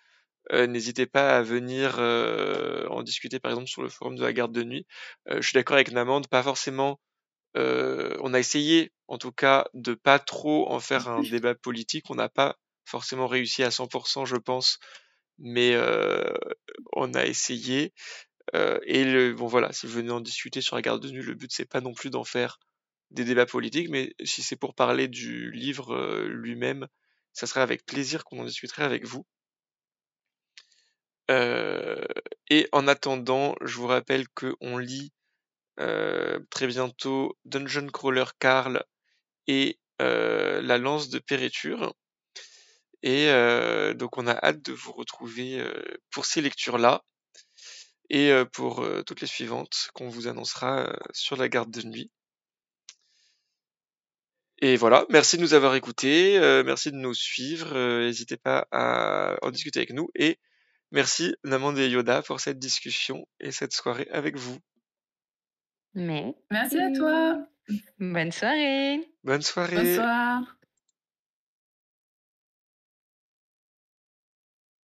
n'hésitez pas à venir en discuter par exemple sur le forum de la garde de nuit. Je suis d'accord avec Namande, pas forcément. On a essayé en tout cas de pas trop en faire un débat politique. On n'a pas forcément réussi à 100%, je pense, mais on a essayé. Bon voilà, si vous venez en discuter sur la garde de nuit, le but c'est pas non plus d'en faire des débats politiques, mais si c'est pour parler du livre lui-même, ça serait avec plaisir qu'on en discuterait avec vous. Euh, et en attendant, je vous rappelle qu'on lit très bientôt Dungeon Crawler Carl et La Lance de Péréture. Et donc on a hâte de vous retrouver pour ces lectures-là et pour toutes les suivantes qu'on vous annoncera sur la garde de nuit. Et voilà, merci de nous avoir écoutés, merci de nous suivre, n'hésitez pas à en discuter avec nous et merci Namande et Yoda pour cette discussion et cette soirée avec vous. Mais Merci à toi. bonne soirée. Bonne soirée. Bonsoir.